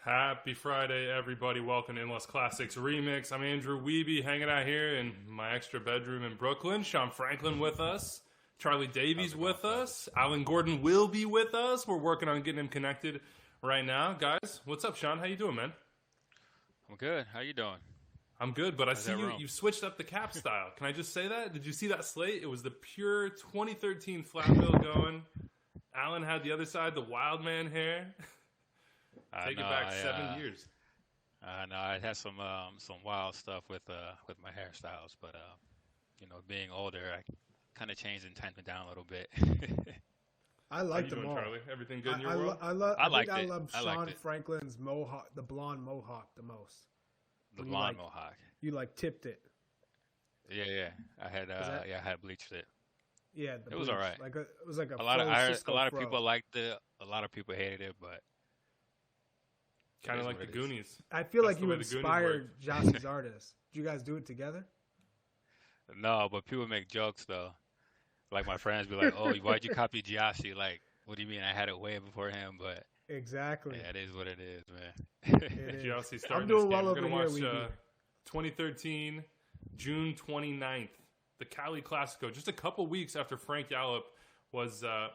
Happy Friday, everybody. Welcome to MLS Classics Remix. I'm Andrew Wiebe, hanging out here in my extra bedroom in Brooklyn. Sean Franklin with us. Charlie Davies with us. Alan Gordon will be with us. We're working on getting him connected right now. Guys, what's up, Sean? How you doing, man? I'm good. How you doing? I'm good, but I see Rome? you switched up the cap style. Can I just say that? Did you see that slate? It was the pure 2013 flat bill going. Alan had the other side, the wild man hair. Take it back 7 years. No, I had some wild stuff with my hairstyles, but being older, I kind of changed and tightened it down a little bit. I like them all. Charlie? Everything good in your world? I love Sean Franklin's mohawk, the blonde mohawk, the most. The blonde mohawk. You tipped it. Yeah. I had bleached it. Yeah, it was all right. It was like a lot of fro. people liked it. A lot of people hated it, but kind of like the Goonies. I feel like you inspired Jossie's artist. Did you guys do it together? No, but people make jokes though. Like my friends be like, "Oh, why'd you copy Jossie?" Like, what do you mean? I had it way before him, but exactly. Yeah, it is what it is, man. Jossie started I'm doing this game. well We're gonna over watch here. 2013, June 29th, the Cali Clasico. Just a couple weeks after Frank Yallop was, I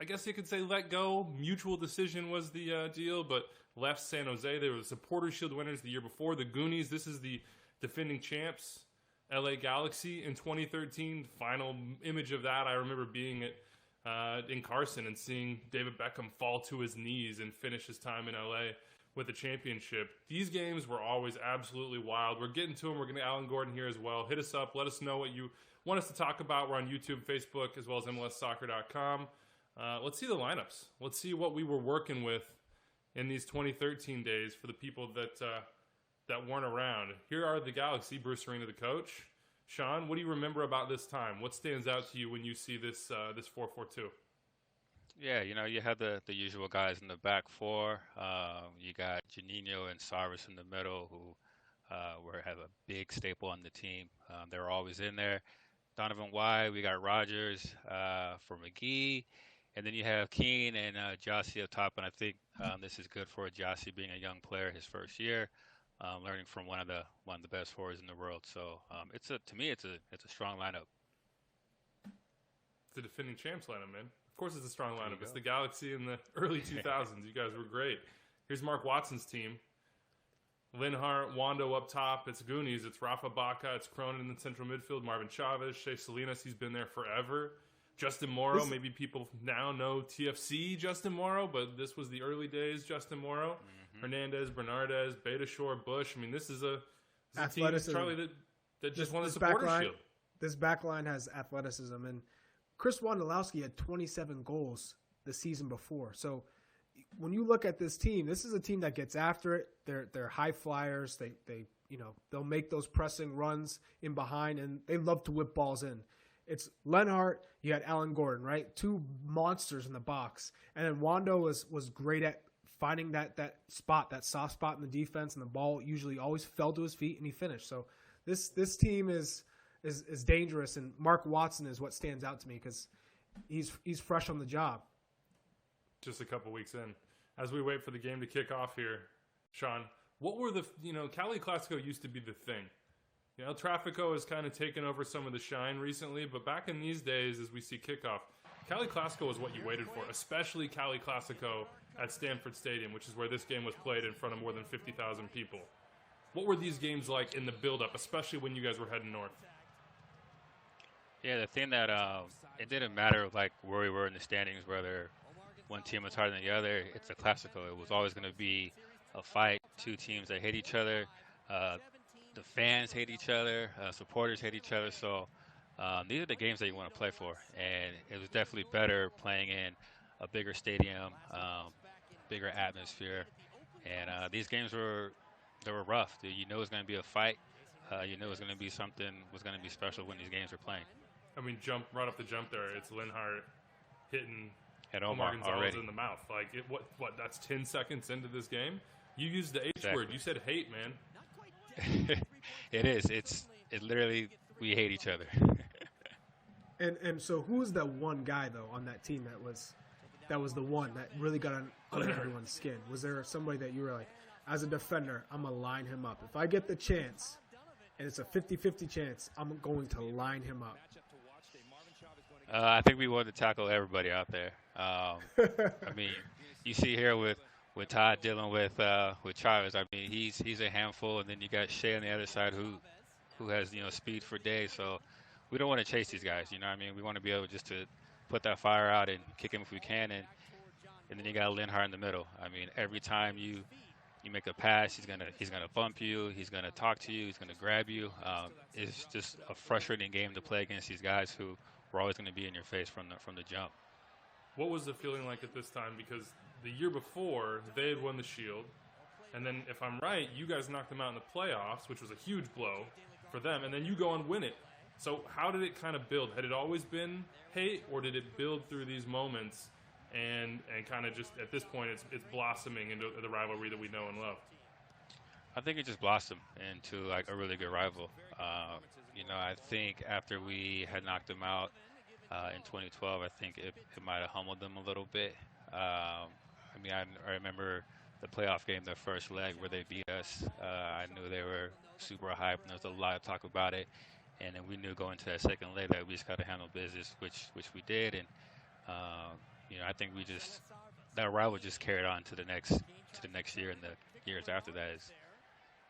guess you could say, let go. Mutual decision was the deal, but left San Jose. They were the Supporters Shield winners the year before. The Goonies, this is the defending champs, LA Galaxy in 2013. Final image of that, I remember being in Carson and seeing David Beckham fall to his knees and finish his time in LA with a championship. These games were always absolutely wild. We're getting to them. We're going to Alan Gordon here as well. Hit us up. Let us know what you want us to talk about. We're on YouTube, Facebook, as well as MLSsoccer.com. Let's see the lineups. Let's see what we were working with in these 2013 days for the people that weren't around. Here are the Galaxy. Bruce Arena, the coach. Sean, what do you remember about this time? What stands out to you when you see this 4-4-2? Yeah, you had the usual guys in the back four. You got Juninho and Cyrus in the middle, who have a big staple on the team. They were always in there. Donovan wide. We got Rogers for McGee. And then you have Keane and Jossie up top, and I think this is good for Jossie being a young player, his first year, learning from one of the best forwards in the world. So to me it's a strong lineup. It's the defending champs lineup, man. Of course, it's a strong lineup. It's the Galaxy in the early 2000s. You guys were great. Here's Mark Watson's team: Lenhart, Wando up top. It's Goonies. It's Rafa Baca. It's Cronin in the central midfield. Marvin Chavez, Shea Salinas. He's been there forever. Justin Morrow, maybe people now know TFC Justin Morrow, but this was the early days Justin Morrow. Mm-hmm. Hernandez, Bernardez, Betashore, Bush. I mean, this is a team, Charlie, that just won the Supporters Shield. This back line has athleticism, and Chris Wondolowski had 27 goals the season before. So when you look at this team, this is a team that gets after it. They're high flyers. They'll make those pressing runs in behind, and they love to whip balls in. It's Lenhart, you had Alan Gordon, right? Two monsters in the box. And then Wando was great at finding that spot, that soft spot in the defense, and the ball usually always fell to his feet and he finished. So this team is dangerous, and Mark Watson is what stands out to me because he's fresh on the job. Just a couple weeks in. As we wait for the game to kick off here, Sean, what were Cali Clasico used to be the thing. Trafico has kind of taken over some of the shine recently, but back in these days, as we see kickoff, Cali Clasico is what you waited for, especially Cali Clasico at Stanford Stadium, which is where this game was played in front of more than 50,000 people. What were these games like in the build-up, especially when you guys were heading north? Yeah, the thing that it didn't matter where we were in the standings, whether one team was harder than the other. It's a Clasico. It was always going to be a fight, two teams that hate each other. The fans hate each other, supporters hate each other, so these are the games that you want to play for, and it was definitely better playing in a bigger stadium, bigger atmosphere, and these games were rough. You know it's going to be a fight. You know it's going to be something was going to be special when these games are playing. I mean, right off the jump there, it's Lenhart hitting Omar Gonzalez already in the mouth. That's 10 seconds into this game? You used the H word. You said hate, man. It is. It's literally we hate each other. And so who's the one guy though on that team that was the one that really got under everyone's skin? Was there somebody that you were like, as a defender, I'm going to line him up. If I get the chance, and it's a 50-50 chance, I'm going to line him up. I think we want to tackle everybody out there. I mean, you see here with Todd dealing with Chavez. I mean, he's a handful, and then you got Shea on the other side who has speed for days. So we don't want to chase these guys. You know what I mean? We want to be able just to put that fire out and kick him if we can, and then you got Lenhart in the middle. I mean, every time you make a pass, he's gonna bump you. He's gonna talk to you. He's gonna grab you. It's just a frustrating game to play against these guys who were always going to be in your face from the jump. What was the feeling like at this time? Because the year before, they had won the Shield. And then, if I'm right, you guys knocked them out in the playoffs, which was a huge blow for them. And then you go and win it. So how did it kind of build? Had it always been hate, or did it build through these moments and kind of just, at this point, it's blossoming into the rivalry that we know and love? I think it just blossomed into like a really good rival. I think after we had knocked them out in 2012, I think it might have humbled them a little bit. I remember the playoff game, their first leg where they beat us. I knew they were super hyped, and there was a lot of talk about it. And then we knew going to that second leg that we just got to handle business, which we did. And I think that rival just carried on to the next year, and the years after that is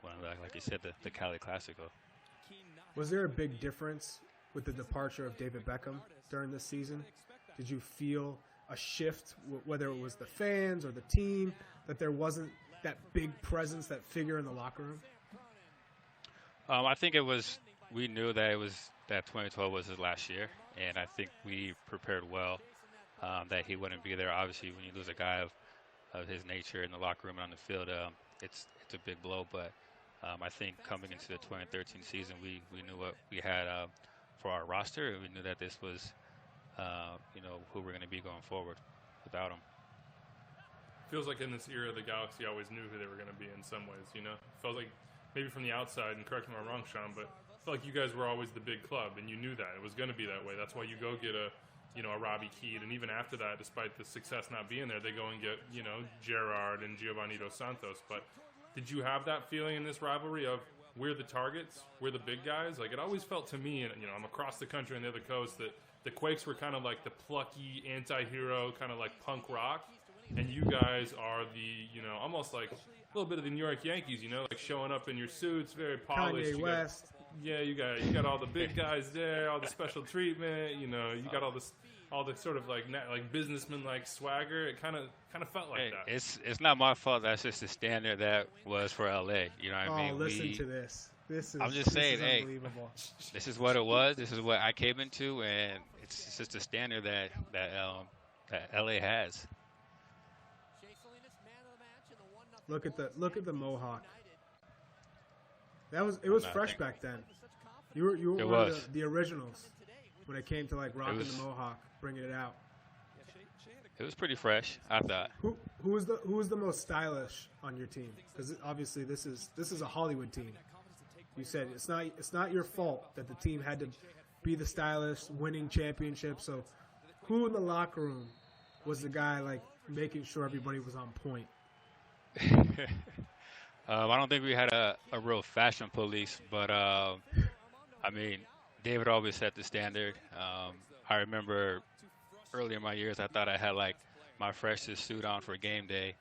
one of like you said, the Cali Clasico. Was there a big difference with the departure of David Beckham during this season? Did you feel a shift, whether it was the fans or the team, that there wasn't that big presence, that figure in the locker room? I think we knew that 2012 was his last year, and I think we prepared well that he wouldn't be there. Obviously, when you lose a guy of his nature in the locker room and on the field, it's a big blow, but I think coming into the 2013 season, we knew what we had for our roster, and we knew that this was, who we're going to be going forward without him. Feels like in this era, the Galaxy always knew who they were going to be in some ways, Felt like maybe from the outside, and correct me if I'm wrong, Sean, but I felt like you guys were always the big club, and you knew that. It was going to be that way. That's why you go get a Robbie Keane, and even after that, despite the success not being there, they go and get, Gerrard and Giovanni Dos Santos. But did you have that feeling in this rivalry of we're the targets, we're the big guys? Like, it always felt to me, and I'm across the country on the other coast, that the Quakes were kind of like the plucky anti-hero, kind of like punk rock, and you guys are the, almost like a little bit of the New York Yankees, like showing up in your suits, very polished. Kanye West. You got all the big guys there, all the special treatment, you got all the sort of like businessman like swagger. It kind of felt like that. It's not my fault. That's just the standard that was for LA. You know what I mean? Listen to this. I'm just saying, hey, unbelievable. This is what it was. This is what I came into, and it's just a standard that LA has. Look at the mohawk. It was fresh back then. You were one of the originals when it came to like rocking the mohawk, bringing it out. It was pretty fresh, I thought. Who was the most stylish on your team? Because obviously this is a Hollywood team. You said it's not your fault that the team had to be the stylish, winning championships. So who in the locker room was the guy like making sure everybody was on point? I don't think we had a real fashion police, but David always set the standard. I remember early in my years, I thought I had like my freshest suit on for game day,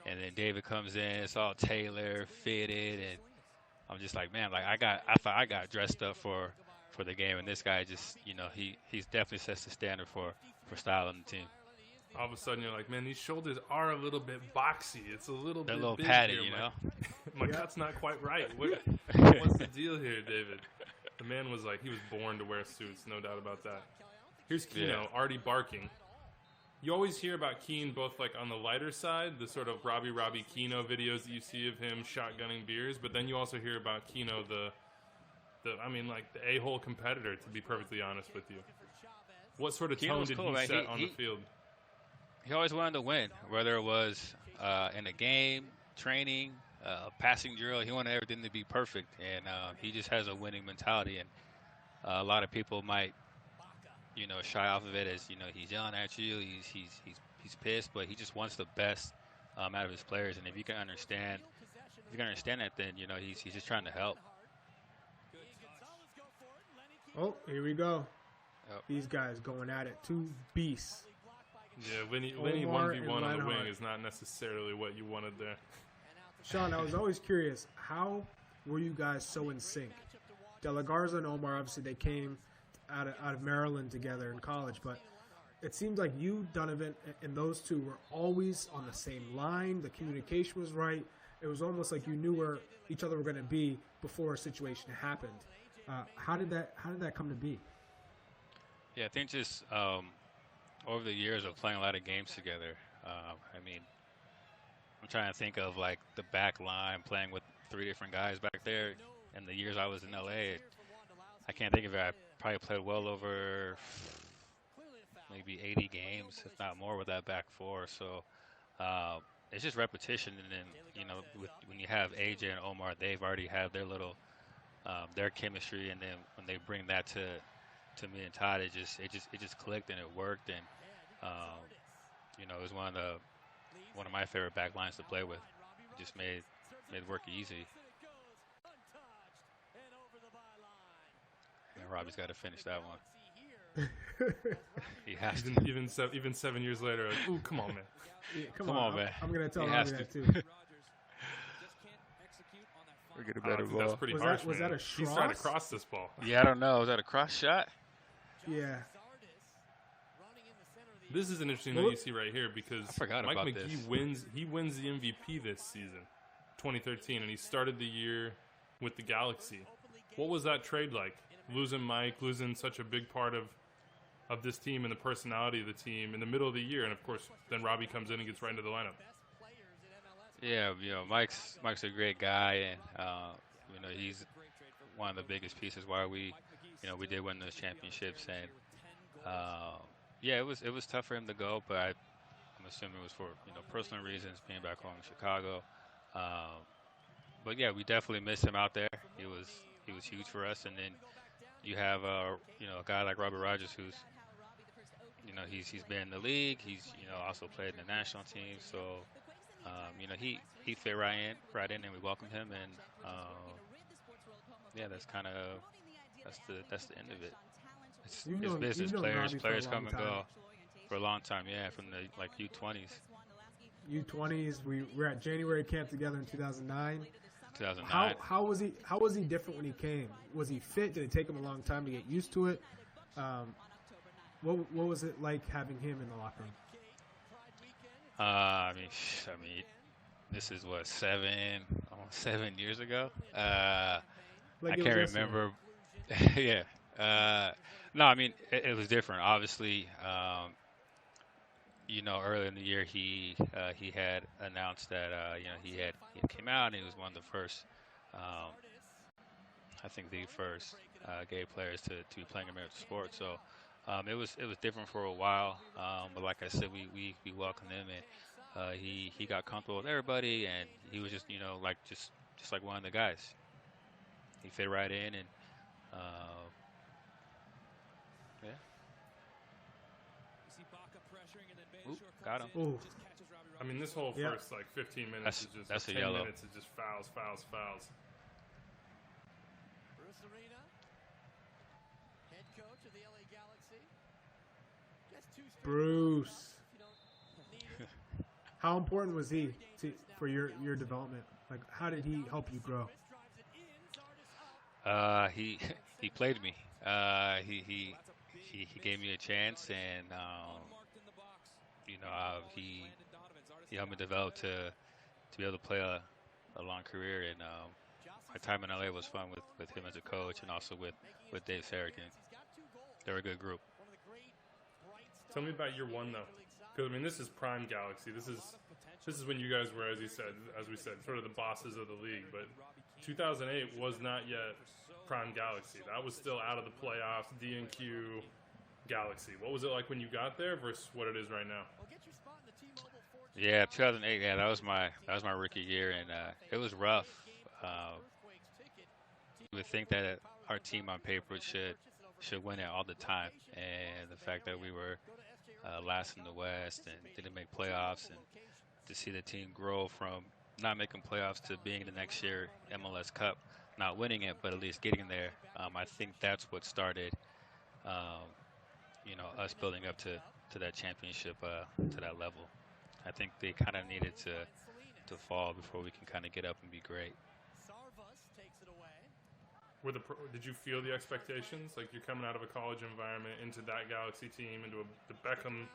and then David comes in, it's all tailored, fitted, and I'm just like, man, like I thought I got dressed up for the game, and this guy just, he's definitely sets the standard for style on the team. All of a sudden, you're like, man, these shoulders are a little bit boxy. It's a little bit big padded, here. My cut's not quite right. What's the deal here, David? The man was like, he was born to wear suits, no doubt about that. Here's Keno, already barking. You always hear about Keane both like on the lighter side, the sort of Robbie Keno videos that you see of him shotgunning beers, but then you also hear about Keno, the a-hole competitor, to be perfectly honest with you. What sort of tone did he set on the field? He always wanted to win, whether it was in a game, training, passing drill. He wanted everything to be perfect, and he just has a winning mentality. And a lot of people might, shy off of it as he's yelling at you, he's pissed, but he just wants the best out of his players. And if you can understand you can understand that, then he's just trying to help. Oh, here we go. Yep. These guys going at it. Two beasts. Yeah, Lenny Omar 1v1 and on the wing Lenhart. is not necessarily what you wanted there. Sean, I was always curious, how were you guys so in sync? De La Garza and Omar, obviously, they came out of Maryland together in college, but it seemed like you, Donovan, and those two were always on the same line. The communication was right. It was almost like you knew where each other were going to be before a situation happened. How did that come to be? Yeah, I think just over the years of playing a lot of games together, I'm trying to think of like the back line playing with 3 different guys back there. In the years I was in LA, I can't think of it. I probably played well over maybe 80 games, if not more, with that back four. So it's just repetition. And then, when you have AJ and Omar, they've already had their little their chemistry, and then when they bring that to me and Todd, it just clicked and it worked. And it was one of my favorite back lines to play with. It just made work easy. And Robbie's got to finish that one. He has to. Even 7 years later, like, ooh, come on, man. Yeah, come on, man. I'm going to tell He Robbie has that to. too. We're getting a better ball. That's pretty harsh, was man. that a He's trying to Schross? cross this ball. Yeah, I don't know. Was that a cross shot? Yeah. This is an interesting thing you see right here because I forgot Mike about McGee this. wins the MVP this season, 2013, and he started the year with the Galaxy. What was that trade like? Losing Mike, losing such a big part of this team and the personality of the team in the middle of the year, and of course, then Robbie comes in and gets right into the lineup. Yeah, Mike's a great guy, and he's one of the biggest pieces why we did win those championships. And yeah, it was tough for him to go, but I'm assuming it was for personal reasons, being back home in Chicago. But yeah, we definitely missed him out there. He was huge for us. And then you have a guy like Robert Rogers, who's he's been in the league. He's also played in the national team. So he fit right in, and we welcomed him. And yeah, that's the end of it. It's business. Players come and go for a long time. Yeah, from the U20s. U20s. We were at January camp together in 2009. 2009. How was he different when he came? Was he fit? Did it take him a long time to get used to it? What was it like having him in the locker room? I mean, this is almost 7 years ago. I can't remember. Yeah. No, I mean, it was different. Obviously, earlier in the year, he had announced that he came out, and he was one of the first, I think the first gay players to be playing American sports. So it was different for a while, but like I said, we welcomed him, and he got comfortable with everybody, and he was just just like one of the guys. He fit right in, and yeah. Ooh, got him. Ooh. I mean, this whole Yeah. first 15 minutes That's a 10 yellow. minutes is just fouls. Bruce. How important was he for your development? Like, how did he help you grow? He played me. He gave me a chance, and he helped me develop to be able to play a long career. And my time in LA was fun with him as a coach, and also with Dave Saracen. They're a good group. Tell me about year one though, because I mean, this is prime Galaxy. This is when you guys were, as we said, sort of the bosses of the league. But 2008 was not yet prime Galaxy. That was still out of the playoffs, D&Q Galaxy. What was it like when you got there versus what it is right now? Yeah, 2008. Yeah, that was my rookie year, and it was rough. You would think that our team on paper should win it all the time, and the fact that we were last in the West and didn't make playoffs, and to see the team grow from not making playoffs to being the next year MLS Cup, not winning it, but at least getting there. I think that's what started, um, us building up to that championship, to that level. I think they kind of needed to fall before we can kind of get up and be great. Did you feel the expectations? Like, you're coming out of a college environment into that Galaxy team, into the Beckham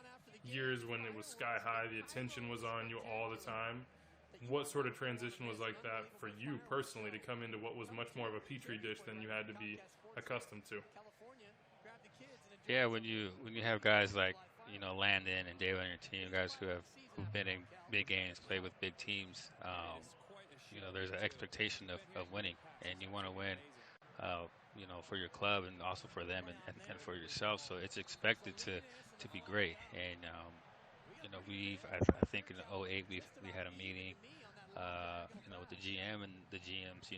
years when it was sky high, the attention was on you all the time. What sort of transition was like that for you personally to come into what was much more of a petri dish than you had to be accustomed to? Yeah, when you have guys like Landon and David on your team, guys who've been in big games, played with big teams, there's an expectation of winning, and you want to win. For your club and also for them and for yourself. So it's expected to be great. And, I think in 2008 we had a meeting, with the GM, and the GM's,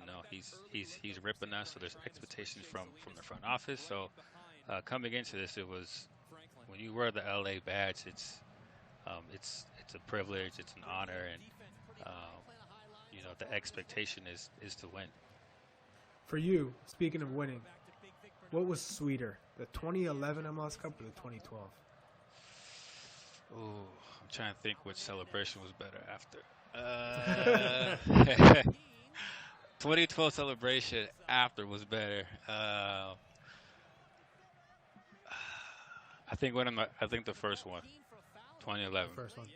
he's ripping us. So there's expectations from the front office. So coming into this, it was, when you wear the LA badge, it's a privilege, it's an honor, and, the expectation is to win. For you, speaking of winning, what was sweeter, the 2011 MLS Cup or the 2012? Ooh, I'm trying to think which celebration was better after. 2012 celebration after was better. I think the first one, 2011, First one.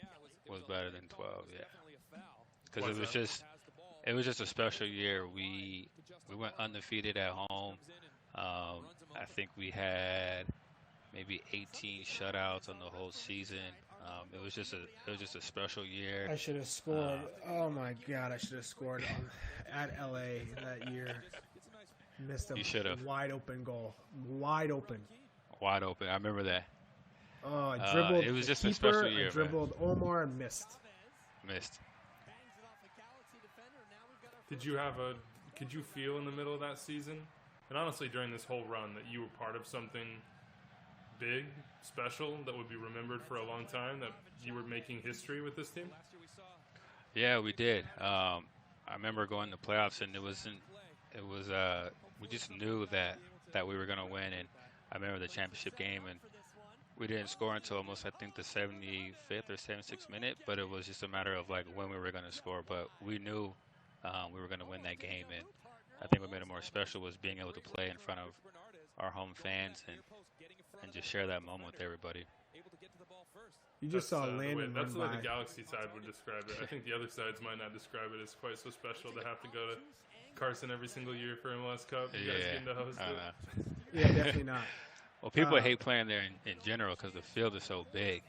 was better than 12. Yeah, because it was just a special year. We went undefeated at home. I think we had maybe 18 shutouts on the whole season. It was just a special year. I should have scored. Oh my God, I should have scored at LA that year. Missed a wide open goal. Wide open. I remember that. Oh, I dribbled. It was just keeper, a special year. I dribbled Omar and missed. Could you feel in the middle of that season, and honestly during this whole run, that you were part of something big, special, that would be remembered for a long time, that you were making history with this team? Yeah, we did. I remember going to playoffs, and we just knew that we were going to win. And I remember the championship game, and we didn't score until almost, I think, the 75th or 76th minute, but it was just a matter of like when we were going to score. But we knew we were going to win that game, and I think what made it more special was being able to play in front of our home fans and just share that moment with everybody. You just saw Landon. That's the way the Galaxy side would describe it. I think the other sides might not describe it as quite so special to have to go to Carson every single year for MLS Cup. You guys getting to host it. Yeah, definitely not. Well, people hate playing there in general because the field is so big.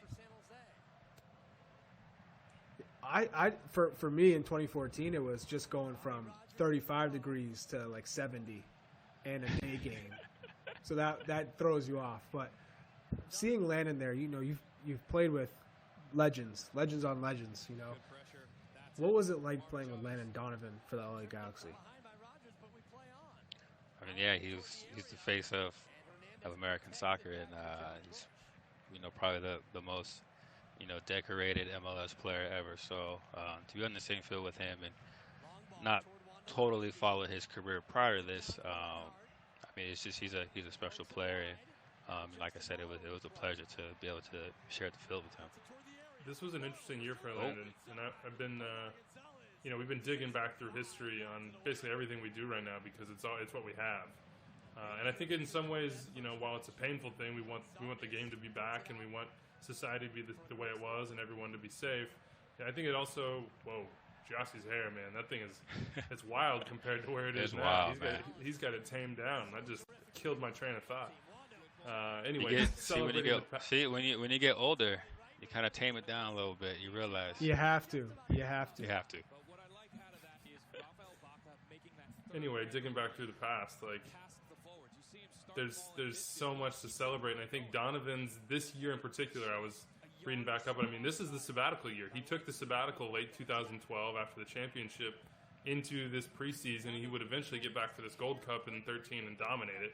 For me in 2014, it was just going from 35 degrees to like 70 and a day game. So that throws you off. But seeing Landon there, you've played with legends on legends, What was it like playing with Landon Donovan for the LA Galaxy? I mean, yeah, he's the face of American soccer, and he's probably the most decorated MLS player ever. So to be on the same field with him and not totally follow his career prior to this, I mean, it's just he's a special player, and like I said, it was a pleasure to be able to share the field with him. This was an interesting year for Landon, and I've been, we've been digging back through history on basically everything we do right now because it's what we have. And I think in some ways, while it's a painful thing, we want the game to be back, and we want society to be the way it was, and everyone to be safe. And I think it also, Jossie's hair, man, that thing it's wild compared to where it is now. Wild, he's got it tamed down. That just killed my train of thought. Anyway, when you get older, you kind of tame it down a little bit. You realize you have to. Anyway, digging back through the past, like there's so much to celebrate, and I think Donovan's this year in particular, I was reading back up, and I mean, this is the sabbatical year. He took the sabbatical late 2012 after the championship into this preseason, and he would eventually get back for this Gold Cup in 2013 and dominate it.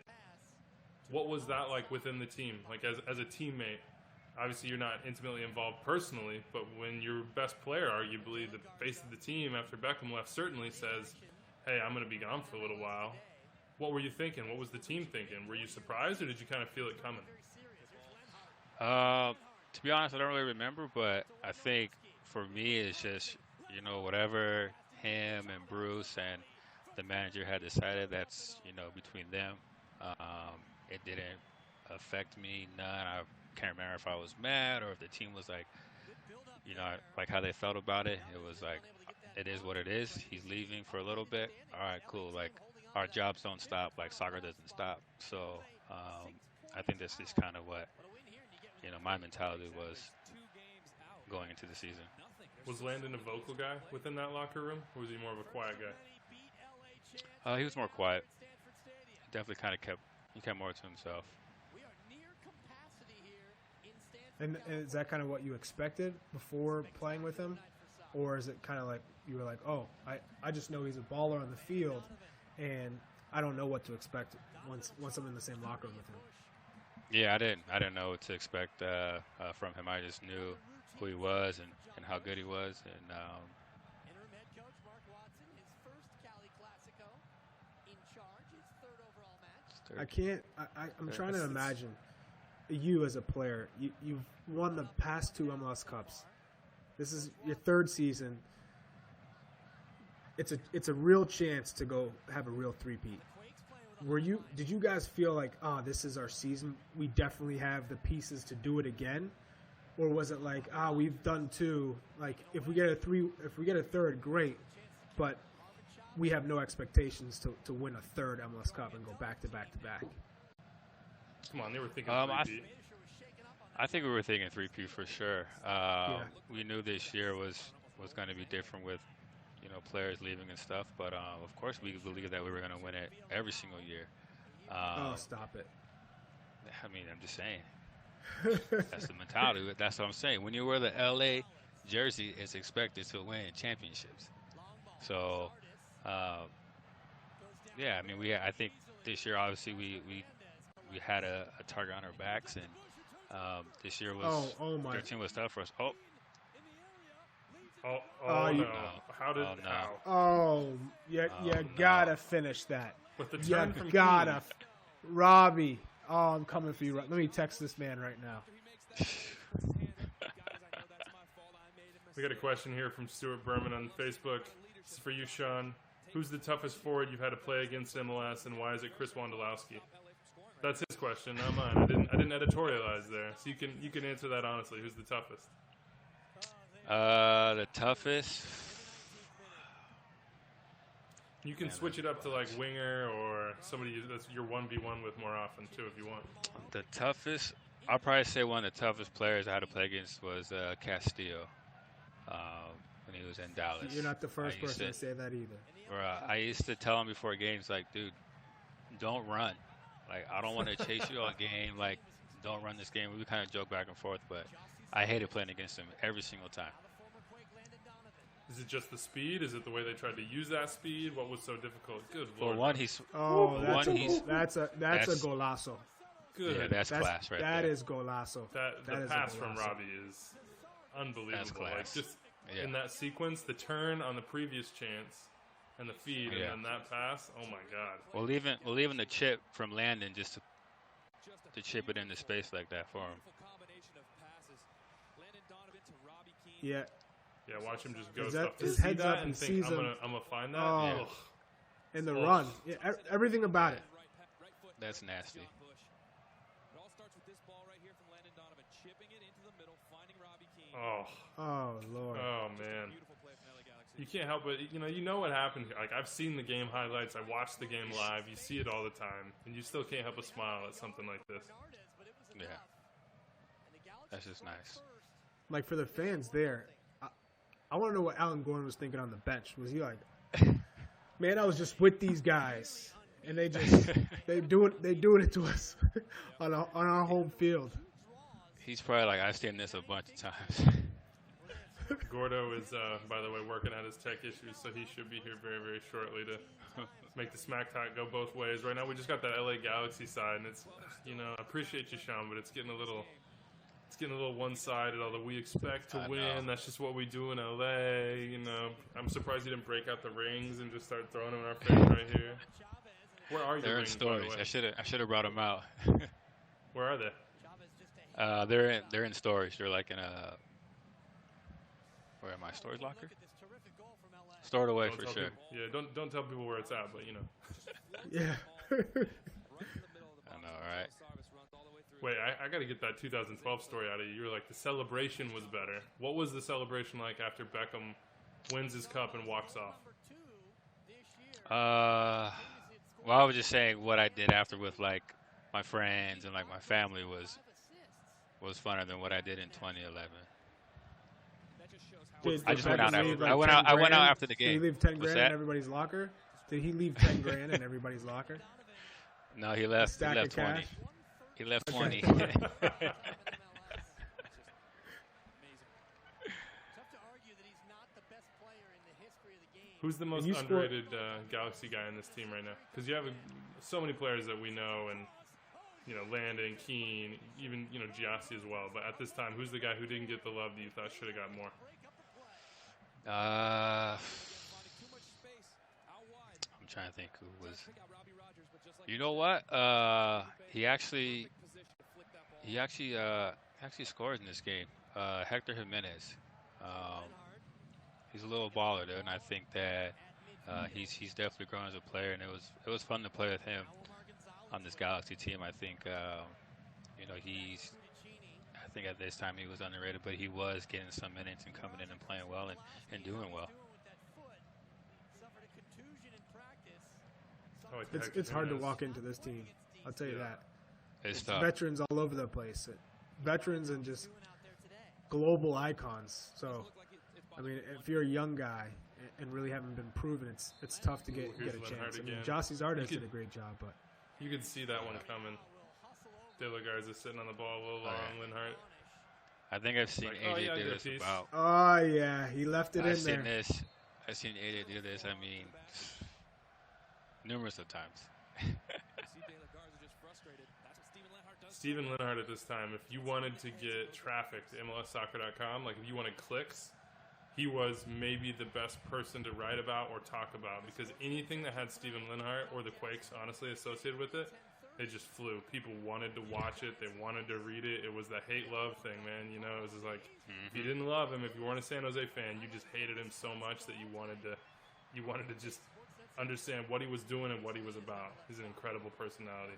What was that like within the team? Like as a teammate, obviously you're not intimately involved personally, but when your best player, arguably the face of the team after Beckham left, certainly says, hey, I'm going to be gone for a little while. What were you thinking? What was the team thinking? Were you surprised, or did you kind of feel it coming? To be honest, I don't really remember, but I think for me, it's just, whatever him and Bruce and the manager had decided, that's, between them. It didn't affect me none. I can't remember if I was mad or if the team was like, like how they felt about it. It was like, it is what it is. He's leaving for a little bit. All right, cool. Like, our jobs don't stop. Like, soccer doesn't stop. So I think this is kind of what, my mentality was going into the season. Was Landon a vocal guy within that locker room, or was he more of a quiet guy? He was more quiet. Definitely kind of kept more to himself. And is that kind of what you expected before playing with him? Or is it kind of like you were like, oh, I just know he's a baller on the field, and I don't know what to expect once I'm in the same locker room with him? Yeah, I didn't know what to expect from him. I just knew who he was and how good he was. And Interim head coach Mark Watson, his first Cali Clasico in charge, his third overall match. I'm trying to imagine you as a player. You've won the past 2 MLS Cups. This is your 3rd season. It's a real chance to go have a real three-peat. Did you guys feel like, this is our season, we definitely have the pieces to do it again? Or was it like, we've done 2, like if we get a 3rd, great, but we have no expectations to win a 3rd MLS Cup and go back to back? Come on, they were thinking three-peat. I think we were thinking 3P for sure. We knew this year was going to be different with players leaving and stuff, but of course we believed that we were going to win it every single year. Stop it. I mean, I'm just saying. That's the mentality. That's what I'm saying. When you wear the LA jersey, it's expected to win championships. So, yeah, I mean, I think this year, obviously, we had a target on our backs, and this year was 13 was tough for us. No. How did? no. Oh, you gotta finish that. With the turn from gotta, Robbie. Oh, I'm coming for you. Let me text this man right now. We got a question here from Stuart Berman on Facebook. This is for you, Sean. Who's the toughest forward you've had to play against MLS, and why is it Chris Wondolowski? That's his question, not mine. I didn't editorialize there, so you can answer that honestly. Who's the toughest? The toughest. You can switch it up to like winger or somebody that's your 1v1 with more often too, if you want. The toughest. I'll probably say one of the toughest players I had to play against was Castillo when he was in Dallas. You're not the first person to say that either. I used to tell him before games, like, dude, don't run. Like, I don't want to chase you all game. Like, don't run this game. We kind of joke back and forth, but I hated playing against him every single time. Is it just the speed? Is it the way they tried to use that speed? What was so difficult? Good Lord. Lord. That's a golazo. Good. Yeah, that's class right there. That there. is golazo. The pass from Robbie is unbelievable. That's class. Like just in that sequence, the turn on the previous chance and the feed and then that pass. Oh my God. Well, even the chip from Landon just to chip it into space like that for him. Yeah. Yeah, watch him just go that, stuff. His heads up, he think, sees I'm him. gonna find that. Oh. And the run. Yeah, everything about it. That's nasty. Oh, Lord. Oh, man. You can't help it. You know what happened. Like, I've seen the game highlights. I watched the game live. You see it all the time. And you still can't help but smile at something like this. Yeah. That's just nice. Like, for the fans there, I want to know what Alan Gordon was thinking on the bench. Was he like, man, I was just with these guys, and they doing it to us on our home field. He's probably like, I've seen this a bunch of times. Gordo is, by the way, working out his tech issues, so he should be here very, very shortly to make the smack talk go both ways. Right now, we just got that LA Galaxy side, and it's, I appreciate you, Sean, but it's getting a little getting a little one-sided, although we expect to win. That's just what we do in LA. You know, I'm surprised you didn't break out the rings and just start throwing them in our face right here. Where are your rings, They're in by the storage. way? I should have brought them out. Where are they? They're in storage. They're like in a where am I? Storage locker. Stored away for sure. Yeah, don't tell people where it's at, but you know. Yeah. I know, right? Wait, I got to get that 2012 story out of you. You were like, the celebration was better. What was the celebration like after Beckham wins his cup and walks off? Well, I was just saying what I did after with like my friends and like my family was funner than what I did in 2011. I just went out after. I went out after the game. Did he leave 10 grand in everybody's locker? Did he leave 10 grand in everybody's locker? No, he left 20. Cash? He left 20. Who's the most underrated Galaxy guy in this team right now? Because you have so many players that we know, and you know, Landon, Keane, even you know Giassi as well. But at this time, who's the guy who didn't get the love that you thought should have got more? I'm trying to think who was. You know what? He actually scored in this game. Hector Jimenez. He's a little baller, dude, and I think that he's definitely grown as a player, and it was fun to play with him on this Galaxy team. I think you know I think at this time he was underrated, but he was getting some minutes and coming in and playing well and doing well. It's hard to walk into this team. I'll tell you that. It's tough. Veterans all over the place. Veterans and just global icons. So, I mean, if you're a young guy and really haven't been proven, it's tough to get a chance. I mean, Jossie's artist did a great job, but you could see that one coming. De La Garza sitting on the ball a little long. Lenhart. I think I've seen AJ do this about. Oh yeah, he left it in there. I've seen AJ do this. I mean, numerous of times. Steven Lenhart at this time, if you wanted to get traffic to MLSsoccer.com, like if you wanted clicks, he was maybe the best person to write about or talk about, because anything that had Steven Lenhart or the Quakes honestly associated with it, it just flew. People wanted to watch it. They wanted to read it. It was the hate-love thing, man. You know, it was just like, if you didn't love him, if you weren't a San Jose fan, you just hated him so much that you wanted to just understand what he was doing and what he was about. He's an incredible personality.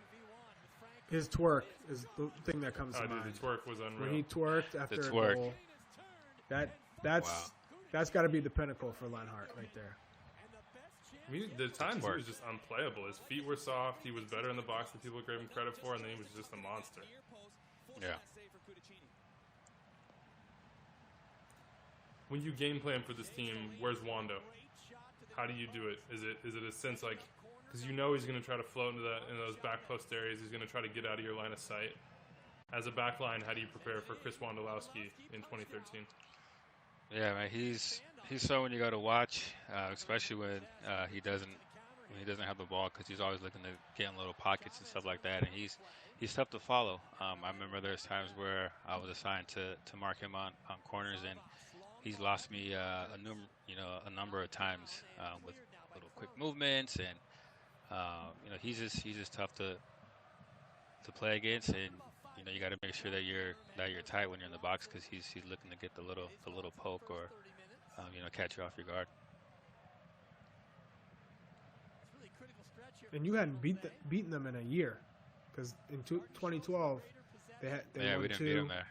His twerk is the thing that comes to mind. Dude, the twerk was unreal. When he twerked after a goal, that's got to be the pinnacle for Lenhart right there. I mean, the times he was just unplayable. His feet were soft. He was better in the box than people gave him credit for, and then he was just a monster. Yeah. When you game plan for this team, where's Wando? How do you do it? Is it a sense like, because you know he's going to try to float into in those back post areas. He's going to try to get out of your line of sight. As a back line, how do you prepare for Chris Wondolowski in 2013? Yeah, man, he's someone you got to watch, especially when he doesn't have the ball, because he's always looking to get in little pockets and stuff like that, and he's tough to follow. I remember there's times where I was assigned to mark him on corners, and he's lost me a number of times with little quick movements, and he's just tough to play against, and you got to make sure that you're tight when you're in the box, because he's looking to get the little poke or catch you off your guard. And you hadn't beaten them in a year, because in 2012 they won we didn't beat them there.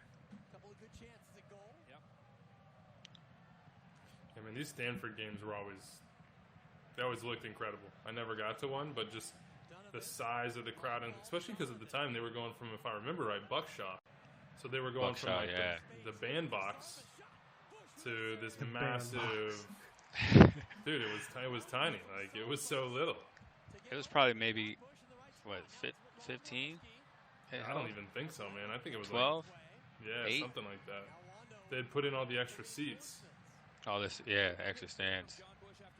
I mean, these Stanford games they always looked incredible. I never got to one, but just the size of the crowd, and especially because at the time they were going from, if I remember right, Buckshot. So they were going from the bandbox to this massive. Dude, it was tiny. Like, it was so little. It was probably maybe 15. I don't even think so, man. I think it was 12. Like, 8? Something like that. They'd put in all the extra seats. All this, extra stands.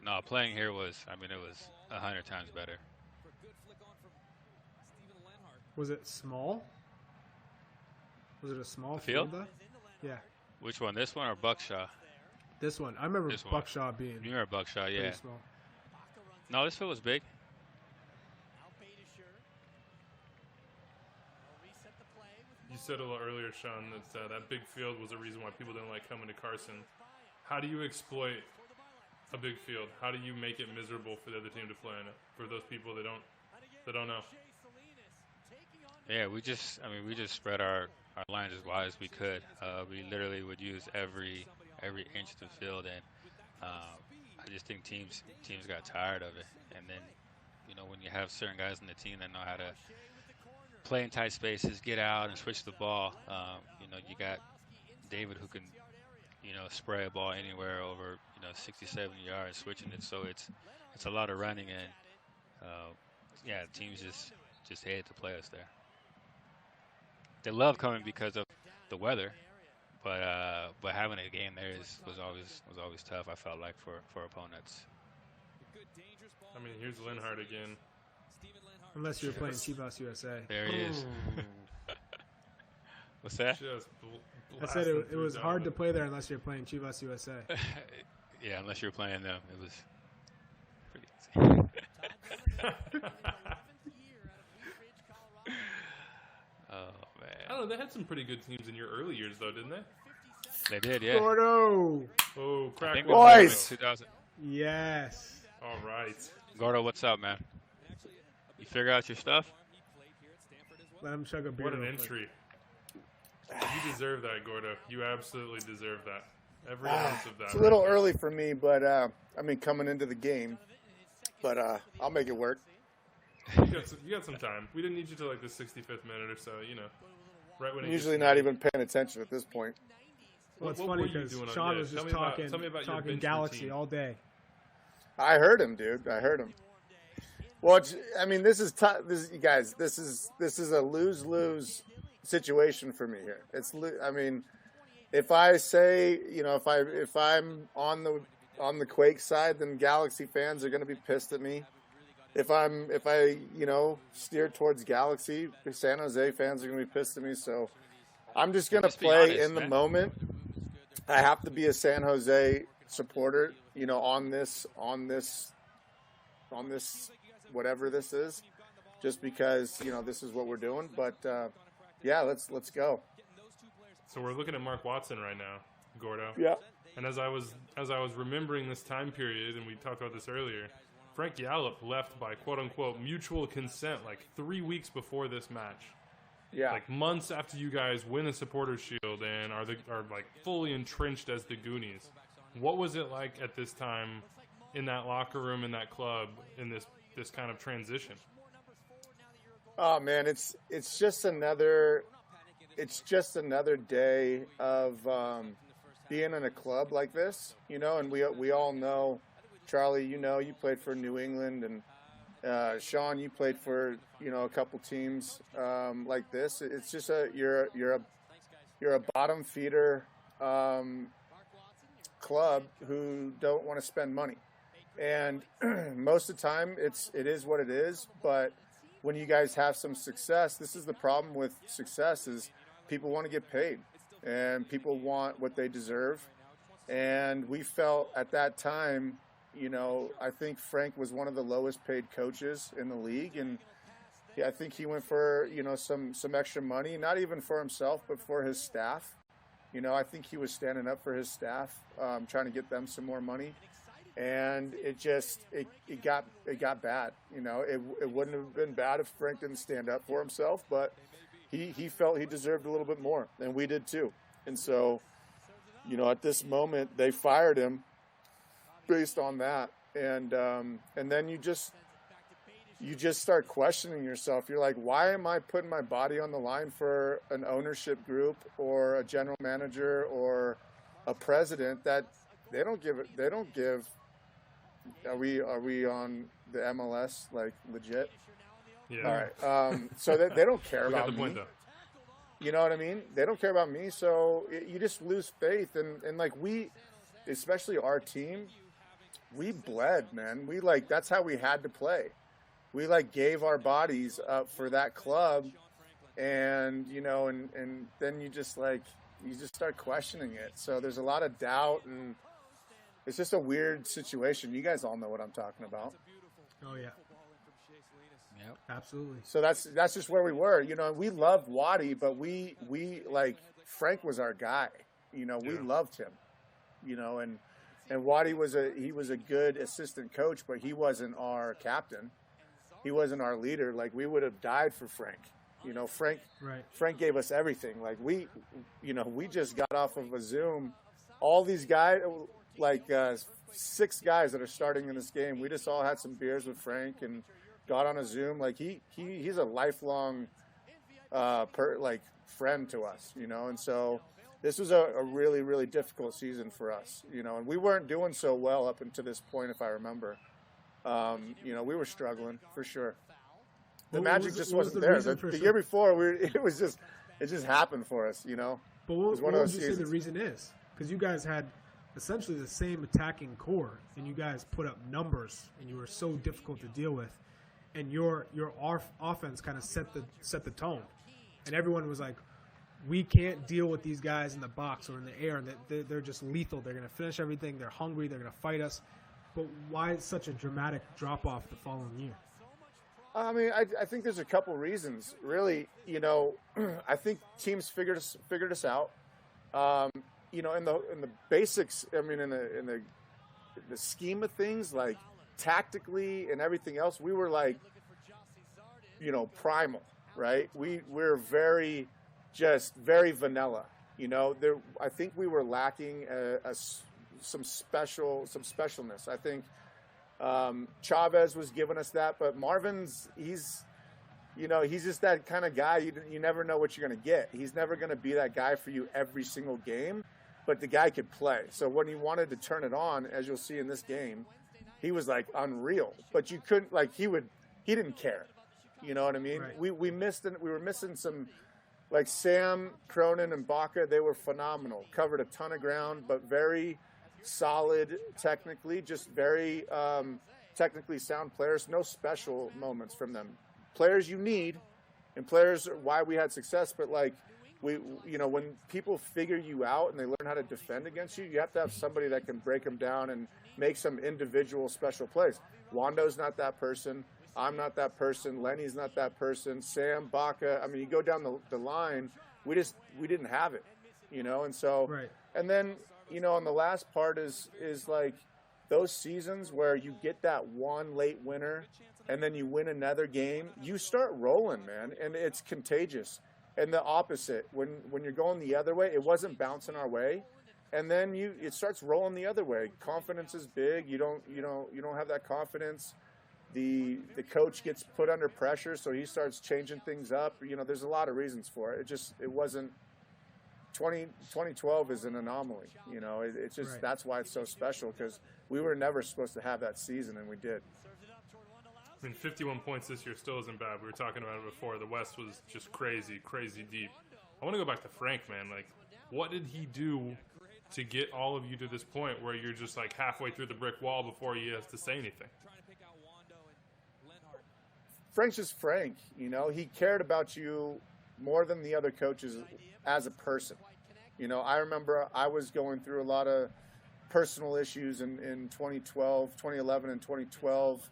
No, playing here was 100 times better. Was it small? Was it a small The field? though? Yeah. Which one? This one or Buckshot? This one. I remember This one. Buckshot being You remember Buckshot? pretty Yeah. small. No, this field was big. You said a little earlier, Sean, that that big field was a reason why people didn't like coming to Carson. How do you exploit a big field? How do you make it miserable for the other team to play in it? For those people that don't know. Yeah, we just spread our lines as wide as we could. We literally would use every inch of the field, and I just think teams got tired of it. And then, when you have certain guys on the team that know how to play in tight spaces, get out and switch the ball, you got David who can, spray a ball anywhere over 60, 70 yards, switching it. So it's a lot of running, and teams just hated to play us there. They love coming because of the weather, but having a game there was always tough. I felt like for opponents. I mean, here's Lenhart again. Unless you're playing Chivas USA. There he is. What's that? Just I said it was hard to play there unless you're playing Chivas USA. Yeah, unless you're playing them, it was pretty easy. Oh man. I don't know. They had some pretty good teams in your early years, though, didn't they? They did, yeah. Gordo. Oh, I crack. think one. Boys! 2000. Yes. All right. Gordo, what's up, man? You figure out your stuff? Let him chug a beer. What an real quick. entry. You deserve that, Gordo. You absolutely deserve that. Every ounce of that. It's a little early for me, but coming into the game, but I'll make it work. You got some time. We didn't need you till like the 65th minute or so, right when I'm it usually gets not even paying attention at this point. Well, it's What funny were you because doing on- Sean yeah, was just tell me about your talking bench Galaxy routine. all day. I heard him, dude. I heard him. Well, this is tough. You guys, this is a lose-lose situation for me here. If I say, if I'm on the Quakes side, then Galaxy fans are going to be pissed at me. If I steer towards Galaxy, San Jose fans are going to be pissed at me. So I'm just going to Just be play honest, in the man. moment. I have to be a San Jose supporter, on this whatever this is, just because this is what we're doing. But let's go. So we're looking at Mark Watson right now, Gordo. Yeah. And as I was remembering this time period, and we talked about this earlier, Frank Yallop left by quote unquote mutual consent like 3 weeks before this match. Yeah. Like months after you guys win a Supporters Shield and are like fully entrenched as the Goonies. What was it like at this time in that locker room, in that club, in this kind of transition? Oh man, it's just another day of being in a club like this, and we all know, Charlie, you played for New England, and Sean, you played for a couple teams like this. It's just you're a bottom feeder club who don't want to spend money, and most of the time it is what it is. But when you guys have some success, this is the problem with success: is people want to get paid, and people want what they deserve. And we felt at that time, I think Frank was one of the lowest paid coaches in the league, and I think he went for some extra money, not even for himself, but for his staff. I think he was standing up for his staff, trying to get them some more money, and it got bad. It wouldn't have been bad if Frank didn't stand up for himself, but he felt he deserved a little bit more, and we did too. And so, at this moment, they fired him based on that, and then you just start questioning yourself. You're like, why am I putting my body on the line for an ownership group or a general manager or a president that they don't give? Are we on the MLS like legit? Yeah. All right. So they don't care We got about the point me. though. You know what I mean? They don't care about me, so you just lose faith. And like especially our team, we bled, man. That's how we had to play. We gave our bodies up for that club, and and then you just start questioning it. So there's a lot of doubt, and it's just a weird situation. You guys all know what I'm talking about. Oh yeah. Yep. Absolutely. So that's just where we were. We loved Waddy, but we Frank was our guy. We loved him. And Waddy was a good assistant coach, but he wasn't our captain. He wasn't our leader. Like, we would have died for Frank. Frank gave us everything. Like, we just got off of a Zoom. All these guys, 6 guys that are starting in this game, we just all had some beers with Frank and got on a Zoom. Like, he's a lifelong friend to us, and so this was a really, really difficult season for us, and we weren't doing so well up until this point, if I remember. We were struggling for sure. The magic just wasn't there. The year before, it just happened for us, But what would you say the reason is? Because you guys had essentially the same attacking core, and you guys put up numbers, and you were so difficult to deal with, and your offense kind of set the tone, and everyone was like, we can't deal with these guys in the box or in the air. They're just lethal. They're going to finish everything. They're hungry. They're going to fight us. But why such a dramatic drop-off the following year? I mean, I think there's a couple reasons. Really, I think teams figured us out. In the basics, I mean, in the scheme of things, like tactically and everything else, we were like, primal, right? We're very vanilla. I think we were lacking some specialness. I think Chavez was giving us that, but Marvin's he's just that kind of guy. You never know what you're going to get. He's never going to be that guy for you every single game, but the guy could play. So when he wanted to turn it on, as you'll see in this game, he was like unreal. But you couldn't he didn't care. You know what I mean? Right. We were missing some. Like Sam, Cronin, and Baca, they were phenomenal. Covered a ton of ground, but very solid technically, just very technically sound players. No special moments from them. Players you need, and players are why we had success. But when people figure you out and they learn how to defend against you, you have to have somebody that can break them down and make some individual special plays. Wando's not that person. I'm not that person. Lenny's not that person. Sam, Baca. I mean, you go down the line. We didn't have it, And so, right. And then, on the last part is like those seasons where you get that one late winner, and then you win another game. You start rolling, man, and it's contagious. And the opposite, when you're going the other way, it wasn't bouncing our way, and then it starts rolling the other way. Confidence is big. You don't have that confidence. The coach gets put under pressure, so he starts changing things up. There's a lot of reasons for it. It wasn't 2012 is an anomaly. It's just right. That's why it's so special, because we were never supposed to have that season, and we did. I mean, 51 points this year still isn't bad. We were talking about it before. The West was just crazy deep. I want to go back to Frank, man. Like, what did he do to get all of you to this point where you're just like halfway through the brick wall before he has to say anything? Frank's just Frank, he cared about you more than the other coaches as a person. I remember I was going through a lot of personal issues in 2011 and 2012.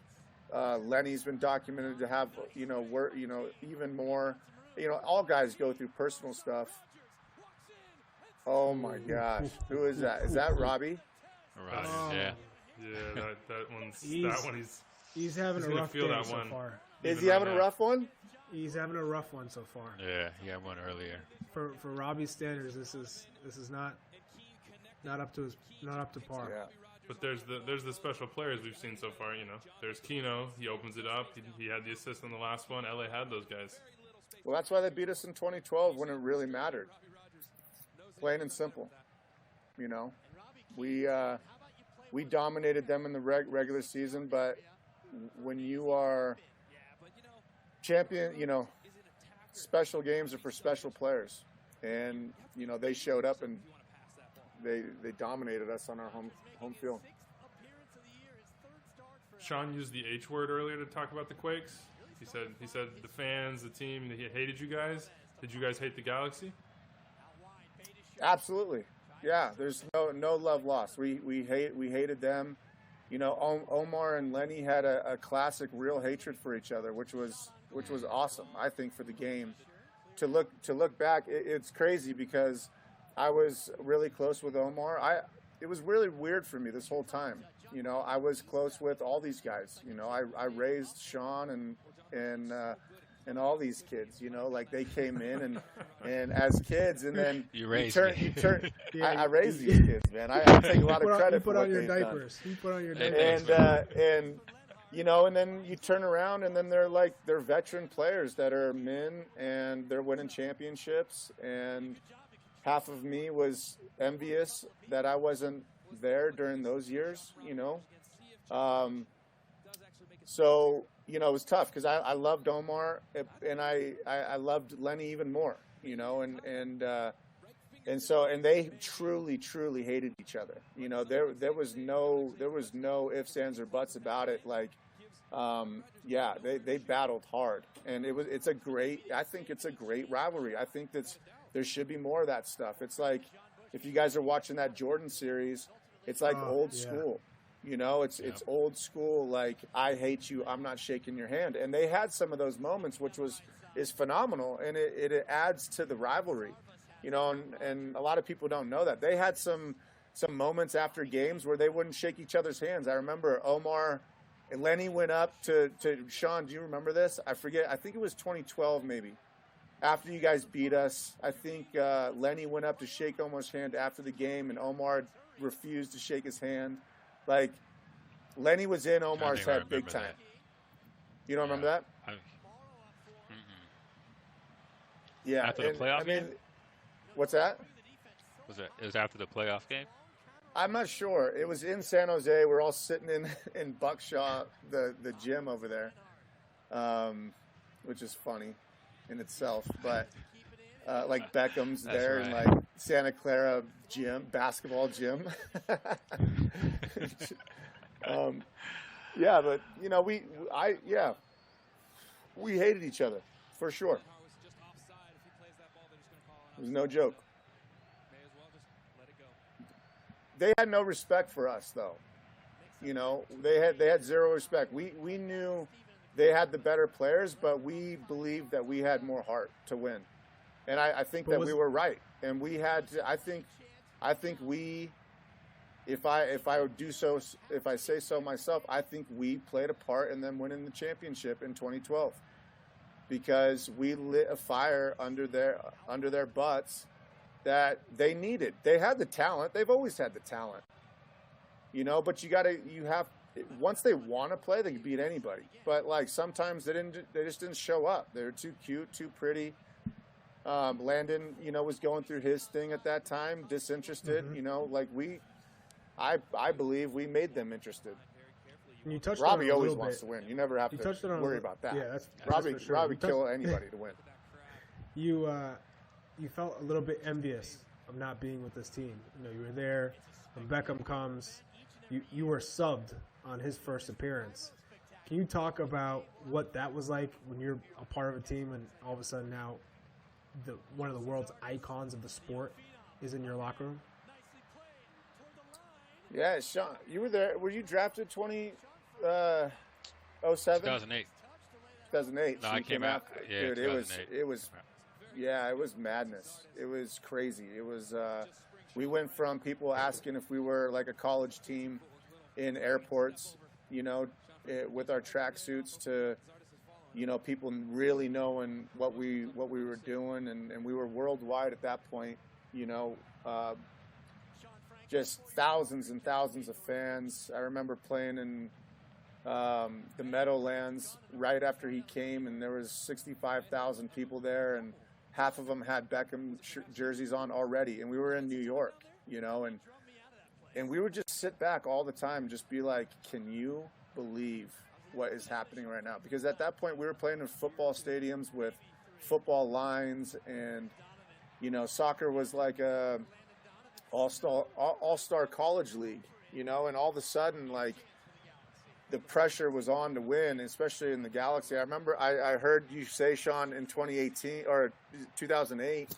Lenny's been documented to have, even more, all guys go through personal stuff. Oh my gosh. Who is that? Is that Robbie? Robbie, yeah. Yeah, that one's, he's having a rough day so far. Is he having a rough one? He's having a rough one so far. Yeah, he had one earlier. For Robbie's standards, this is not up to par. Yeah. But there's the special players we've seen so far. There's Keno. He opens it up. He had the assist on the last one. LA had those guys. Well, that's why they beat us in 2012 when it really mattered. Plain and simple. We dominated them in the regular season, but when you are champion, special games are for special players, and they showed up and they dominated us on our home field. Sean used the H word earlier to talk about the Quakes. He said the fans, the team, he hated you guys. Did you guys hate the Galaxy? Absolutely. Yeah, there's no love lost. We hated them. Omar and Lenny had a classic real hatred for each other, which was awesome, I think, for the game. To look back, it's crazy because I was really close with Omar. It was really weird for me this whole time. I was close with all these guys. I raised Sean and all these kids. Like they came in and as kids, and then you raised I raised these kids, man. I take a lot of credit for what they've done. You put on your diapers. And then you turn around, and then they're veteran players that are men, and they're winning championships. And half of me was envious that I wasn't there during those years, So, it was tough because I loved Omar, and I loved Lenny even more, and they truly hated each other. There was no ifs, ands, or buts about it. They battled hard, and I think it's a great rivalry. I think there should be more of that stuff. It's like, if you guys are watching that Jordan series, it's like old school. It's old school. Like, I hate you, I'm not shaking your hand. And they had some of those moments, which is phenomenal, and it adds to the rivalry. And a lot of people don't know that. They had some moments after games where they wouldn't shake each other's hands. I remember Omar and Lenny went up to Sean. Do you remember this? I forget. I think it was 2012 maybe. After you guys beat us, I think Lenny went up to shake Omar's hand after the game, and Omar refused to shake his hand. Like, Lenny was in Omar's head big time. That. You don't remember that? Yeah. After the playoff game? What's that? It was after the playoff game? I'm not sure. It was in San Jose. We're all sitting in Buckshaw, the gym over there, which is funny in itself. But like Beckham's there, right. and like Santa Clara gym, basketball gym. But we hated each other for sure. It was no joke. They had no respect for us, though. They had zero respect. We knew they had the better players, but we believed that we had more heart to win. And I think that we were right. And we had to, I think we, if I say so myself, I think we played a part in them winning the championship in 2012, because we lit a fire under their butts that they needed. They had the talent. They've always had the talent, but once they want to play, they can beat anybody. But like, sometimes they just didn't show up. They were too cute, too pretty. Landon, was going through his thing at that time, disinterested. Mm-hmm. I believe we made them interested. And you touched Robbie on always wants to win. You never have to worry about that. Yeah, that's Robbie. for sure. Robbie kill anybody to win. You felt a little bit envious of not being with this team. You were there when Beckham comes. You were subbed on his first appearance. Can you talk about what that was like when you're a part of a team and all of a sudden now one of the world's icons of the sport is in your locker room? Yeah, Sean, you were there. Were you drafted 2007? 2008. 2008. No, so I came out. Yeah, dude, 2008. it was madness. It was crazy. It was. We went from people asking if we were like a college team in airports, with our tracksuits, to, people really knowing what we were doing, and we were worldwide at that point. Just thousands and thousands of fans. I remember playing in the Meadowlands right after he came, and there was 65,000 people there, and half of them had Beckham jerseys on already. And we were in New York, and we would just sit back all the time and just be like, can you believe what is happening right now? Because at that point we were playing in football stadiums with football lines, and, soccer was like a all-star college league, and all of a sudden, like, the pressure was on to win, especially in the Galaxy. I remember I heard you say, Sean, in 2018 or 2008,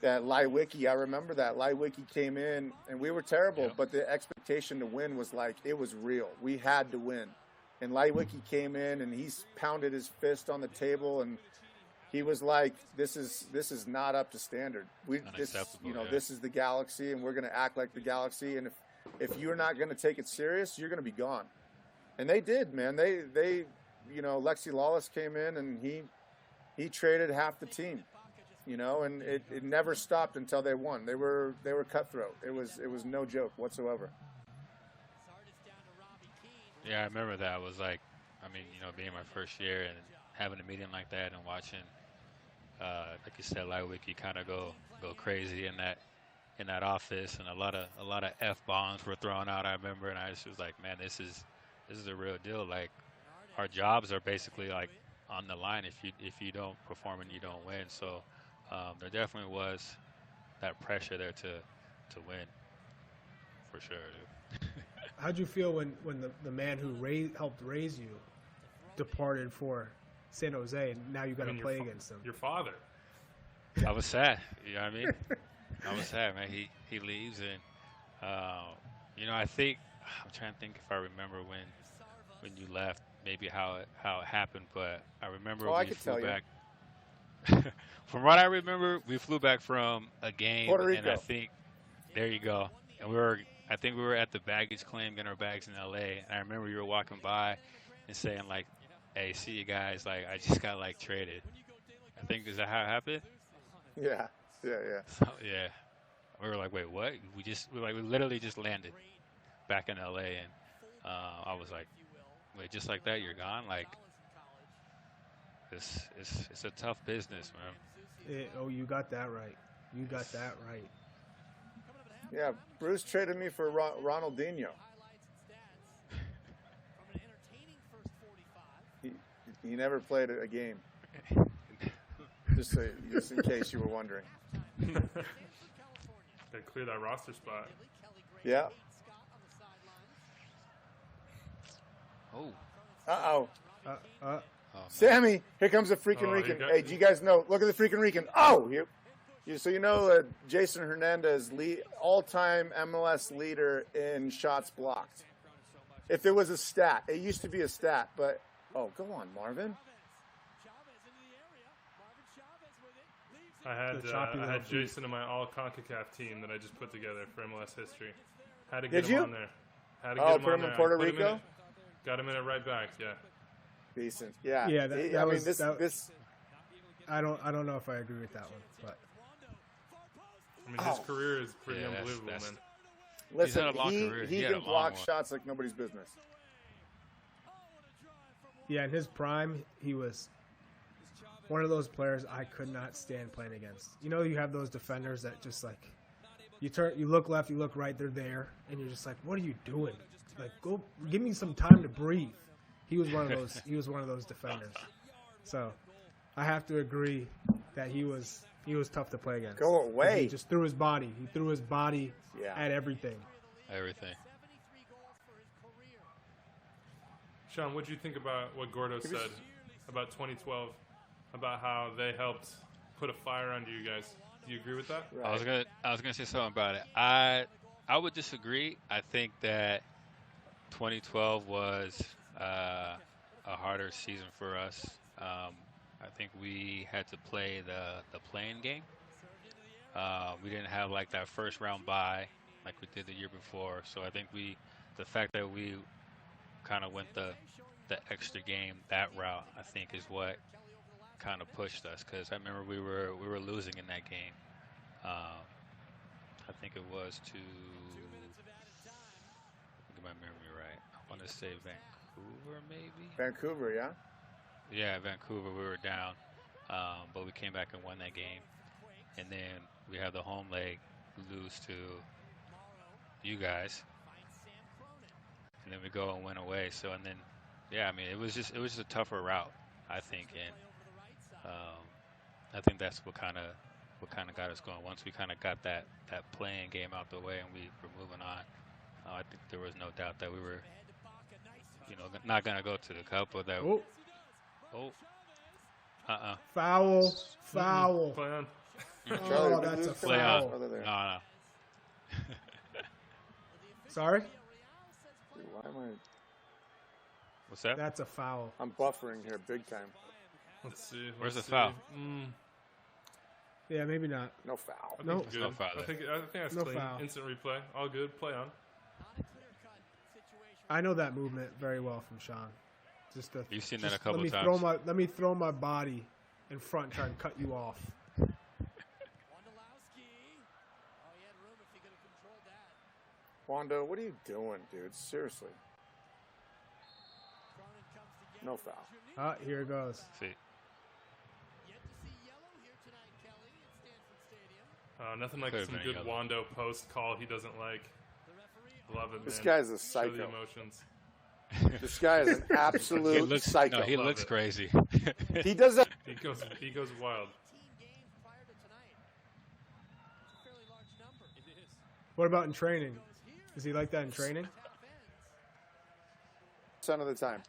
that Leiweke, I remember that Leiweke came in and we were terrible, but the expectation to win was like, it was real. We had to win. And Leiweke came in and he's pounded his fist on the table and he was like, this is not up to standard. This is the Galaxy and we're going to act like the Galaxy. And if you're not going to take it serious, you're going to be gone. And they did, man. They Lexi Lawless came in and he traded half the team, and it never stopped until they won. They were cutthroat. It was no joke whatsoever. Yeah, I remember that. It was like, being my first year and having a meeting like that and watching, like you said, Leiweke kind of go crazy in that office, and a lot of F-bombs were thrown out. I remember, and I just was like, man, this is a real deal. Like, our jobs are basically like on the line if you don't perform and you don't win. So there definitely was that pressure there to win, for sure. How'd you feel when the man who helped raise you departed for San Jose, and now you got to play against him? Your father. I was sad. You know what I mean? I was sad, man. He leaves, and I think I'm trying to think if I remember when you left, maybe how it happened, but I remember we flew back. From what I remember, we flew back from a game, Puerto Rico. And I think there you go. And I think we were at the baggage claim getting our bags in LA, and I remember you were walking by and saying like, "Hey, see you guys. Like, I just got like traded." I think, is that how it happened? Yeah. So, yeah. We were like, "Wait, what?" We literally just landed back in LA, and I was like, "Wait, just like that, you're gone?" Like, it's a tough business, man. You got that right. You got that right. Yeah, Bruce traded me for Ronaldinho. He never played a game. Just in case you were wondering. Gotta clear that roster spot. Yeah. Oh. Uh-oh. Oh, Sammy, here comes the freaking Rican. Hey, do you guys know? Look at the freaking Rican. Oh, so Jason Hernandez, all-time MLS leader in shots blocked. If it was a stat, it used to be a stat, but go on, Marvin. I had Jason in my all-CONCACAF team that I just put together for MLS history. Had to get him on there. Had to get him put on him in there. Puerto Rico? Got him in it right back, yeah. Decent. Yeah. Yeah, this. I don't know if I agree with that one, but his career is pretty unbelievable, man. Listen, he's had a long career. He can block shots like nobody's business. Yeah, in his prime, he was one of those players I could not stand playing against. You have those defenders that just like you look left, you look right, they're there, and you're just like, what are you doing? Like, go give me some time to breathe. He was one of those. He was one of those defenders. So, I have to agree that he was tough to play against. Go away. He just threw his body. He threw his body at everything. Everything. Sean, what did you think about what Gordo said about 2012, about how they helped put a fire under you guys? Do you agree with that? Right. I was gonna say something about it. I would disagree. I think that 2012 was a harder season for us. I think we had to play the playing game. We didn't have like that first round bye like we did the year before. So I think the fact that we kind of went the extra game that route, I think, is what kind of pushed us. Because I remember we were losing in that game. I think it was to get my memory right. I want to say Vancouver, maybe. Vancouver, yeah. Yeah, Vancouver. We were down, but we came back and won that game. And then we had the home leg, lose to you guys, and then we go and win away. So and then, yeah, I mean, it was just a tougher route, I think, and I think that's what kind of got us going. Once we kind of got that playing game out the way and we were moving on, I think there was no doubt that we were, not gonna go to the cup, but that. Oh, Foul. Foul. Play on. Oh, that's a Play foul. on. No. Sorry? Why am I? What's that? That's a foul. I'm buffering here big time. Let's see. Where's the let's foul? see. Yeah, maybe not. No foul. No. Good. No foul I think that's No clean. foul. Instant replay. All good. Play on. I know that movement very well from Sean. You've seen that a couple times. Let me throw my body in front and try and cut you off. Wando, what are you doing, dude? Seriously. No foul. Here it goes. See. Nothing like Could've some been good yellow. Wando post call he doesn't like. Love it, This man. guy's a Show the psycho. emotions. This guy is an absolute psycho. No, he Love looks it. crazy. He does that. He goes wild. What about in training? Is he like that in training? % of the time.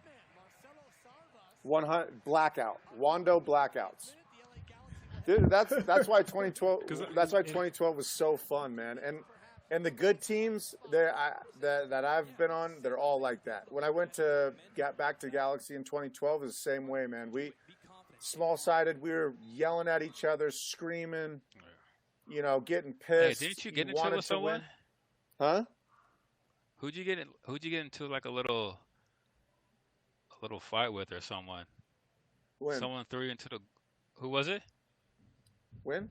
100 blackout. Wando blackouts. Dude, that's why 2012. That's why 2012 was so fun, man. And the good teams that I've been on, they're all like that. When I got back to Galaxy in 2012, it was the same way, man. We small-sided. We were yelling at each other, screaming, getting pissed. Hey, didn't you get into wanted it with to win. someone? Huh? Who'd you get into like a little fight with or someone? When? Someone threw you into the. Who was it? When?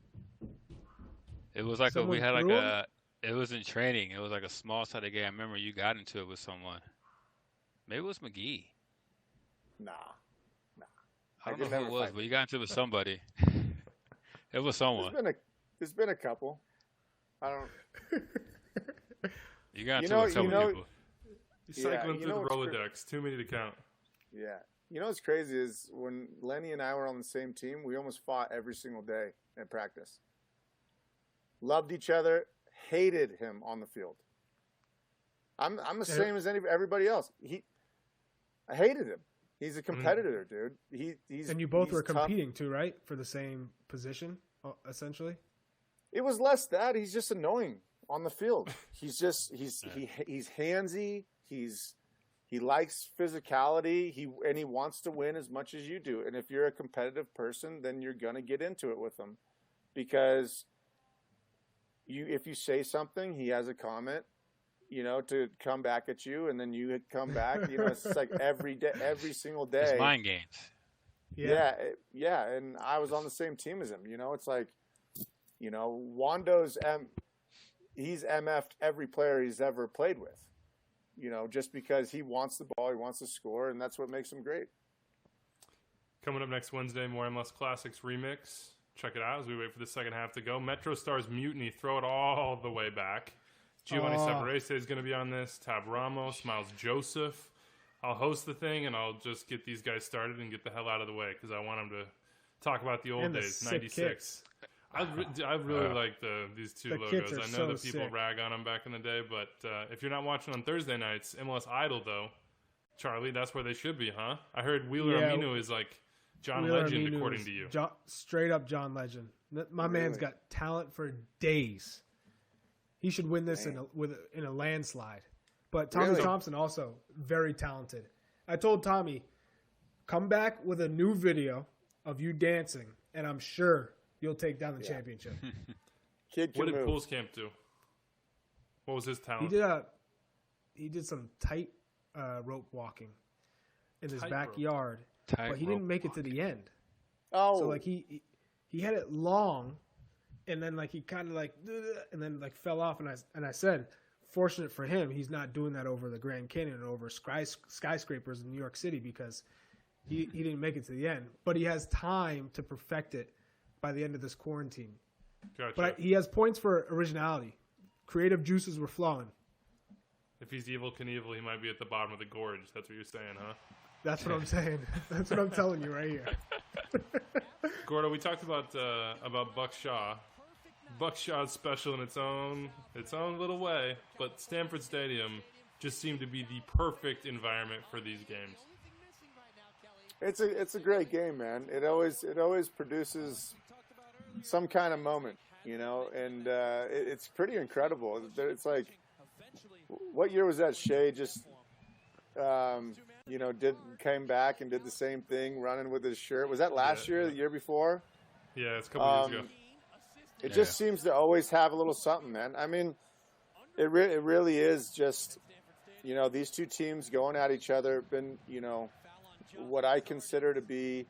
It was like Someone we had like threw him? It was in training. It was like a small sided game. I remember you got into it with someone. Maybe it was McGee. Nah. I don't could know who never it was, fight. but you got into it with somebody. It was someone. There's been a couple. I don't. You got into it with several people. He's cycling you through know the what's Rolodex. Too many to count. Yeah. You know what's crazy is when Lenny and I were on the same team, we almost fought every single day at practice. Loved each other, hated him on the field. I'm the same as everybody else. I hated him. He's a competitor, dude. He's And you both he's were tough. competing too, right? For the same position, essentially. It was less that he's just annoying on the field. He's handsy. He likes physicality. He wants to win as much as you do. And if you're a competitive person, then you're gonna get into it with him, because if you say something, he has a comment, to come back at you, and then you come back. It's like every day, every single day. It's mind games. Yeah. And I was on the same team as him. It's like, Wando's he's MF'd every player he's ever played with. Just because he wants the ball, he wants to score, and that's what makes him great. Coming up next Wednesday, more MLS Classics remix. Check it out as we wait for the second half to go. Metro Stars Mutiny, throw it all the way back. Giovanni Savarese is going to be on this. Tab Ramos, Miles Joseph. I'll host the thing, and I'll just get these guys started and get the hell out of the way, because I want them to talk about the old And the days, sick 96. kicks. I really like these two The kicks logos. are I know so that people sick. rag on them back in the day, but if you're not watching on Thursday nights, MLS Idol, though, Charlie, that's where they should be, huh? I heard Wheeler Yeah. Aminu is like John Wheeler Legend, Aminu according is to you. Straight up John Legend. My man's got talent for days. He should win this in a landslide. But Tommy Really? Thompson also very talented. I told Tommy, come back with a new video of you dancing, and I'm sure you'll take down the championship. Kid can What did move. Pools Camp do? What was his talent? He did some tight rope walking in his Tightrope. backyard, but he didn't make it to the end. Oh, So like he had it long, and then like he kind of like and then like fell off, and I said, fortunate for him, he's not doing that over the Grand Canyon or over skyscrapers in New York City, because he didn't make it to the end, but he has time to perfect it by the end of this quarantine. Gotcha. But he has points for originality. Creative juices were flowing. If he's Evil Knievel, he might be at the bottom of the gorge. That's what you're saying, huh? That's what I'm saying. That's what I'm telling you right here. Gordo, we talked about Buck Shaw. Buck Shaw's special in its own little way, but Stamford Stadium just seem to be the perfect environment for these games. It's a great game, man. It always produces some kind of moment, you know, and it's pretty incredible. It's like, what year was that? Shea just, you know, came back and did the same thing, running with his shirt. Was that last year, the year before? Yeah, it's a couple years ago. It just seems to always have a little something, man. I mean, it really is just, you know, these two teams going at each other, been, you know, what I consider to be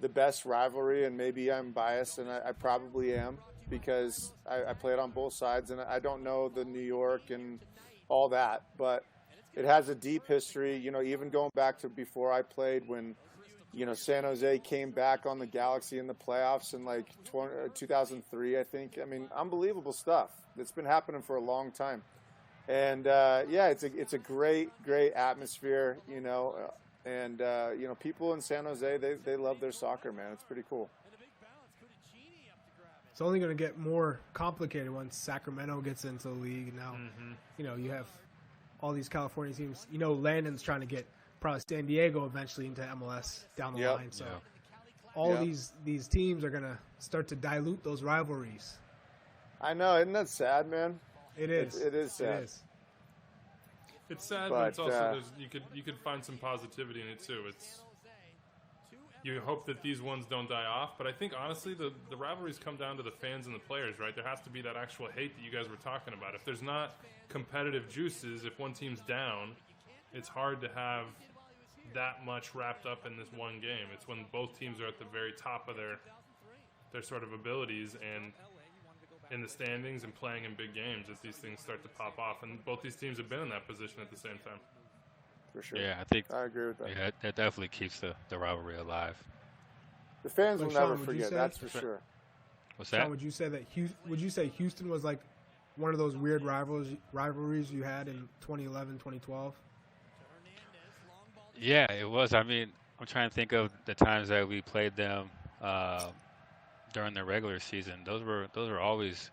the best rivalry, and maybe I'm biased, and I probably am, because I played on both sides, and I don't know the New York and all that, but it has a deep history, you know, even going back to before I played, when, you know, San Jose came back on the Galaxy in the playoffs in like 2003, I think. I mean, unbelievable stuff. It's been happening for a long time. And, yeah, it's a great atmosphere, you know, and, you know, people in San Jose, they love their soccer, man. It's pretty cool. It's only going to get more complicated once Sacramento gets into the league. And now, you know, you have all these California teams. You know, Landon's trying to get probably San Diego eventually into MLS down the line. So all these teams are going to start to dilute those rivalries. I know. Isn't that sad, man? It is. It is sad. It is. It's sad, but it's also you could find some positivity in it too. You hope that these ones don't die off, but I think honestly the rivalries come down to the fans and the players, right? There has to be that actual hate that you guys were talking about. If there's not competitive juices, if one team's down, it's hard to have that much wrapped up in this one game. It's when both teams are at the very top of their sort of abilities and in the standings and playing in big games that these things start to pop off. And both these teams have been in that position at the same time. For sure. Yeah, I think I agree with that. Yeah, that definitely keeps the rivalry alive. The fans will never forget. That's for sure. What's that? Sean, would you say Houston was like one of those weird rivalries you had in 2011, 2012? Yeah, it was. I mean, I'm trying to think of the times that we played them during the regular season. Those were always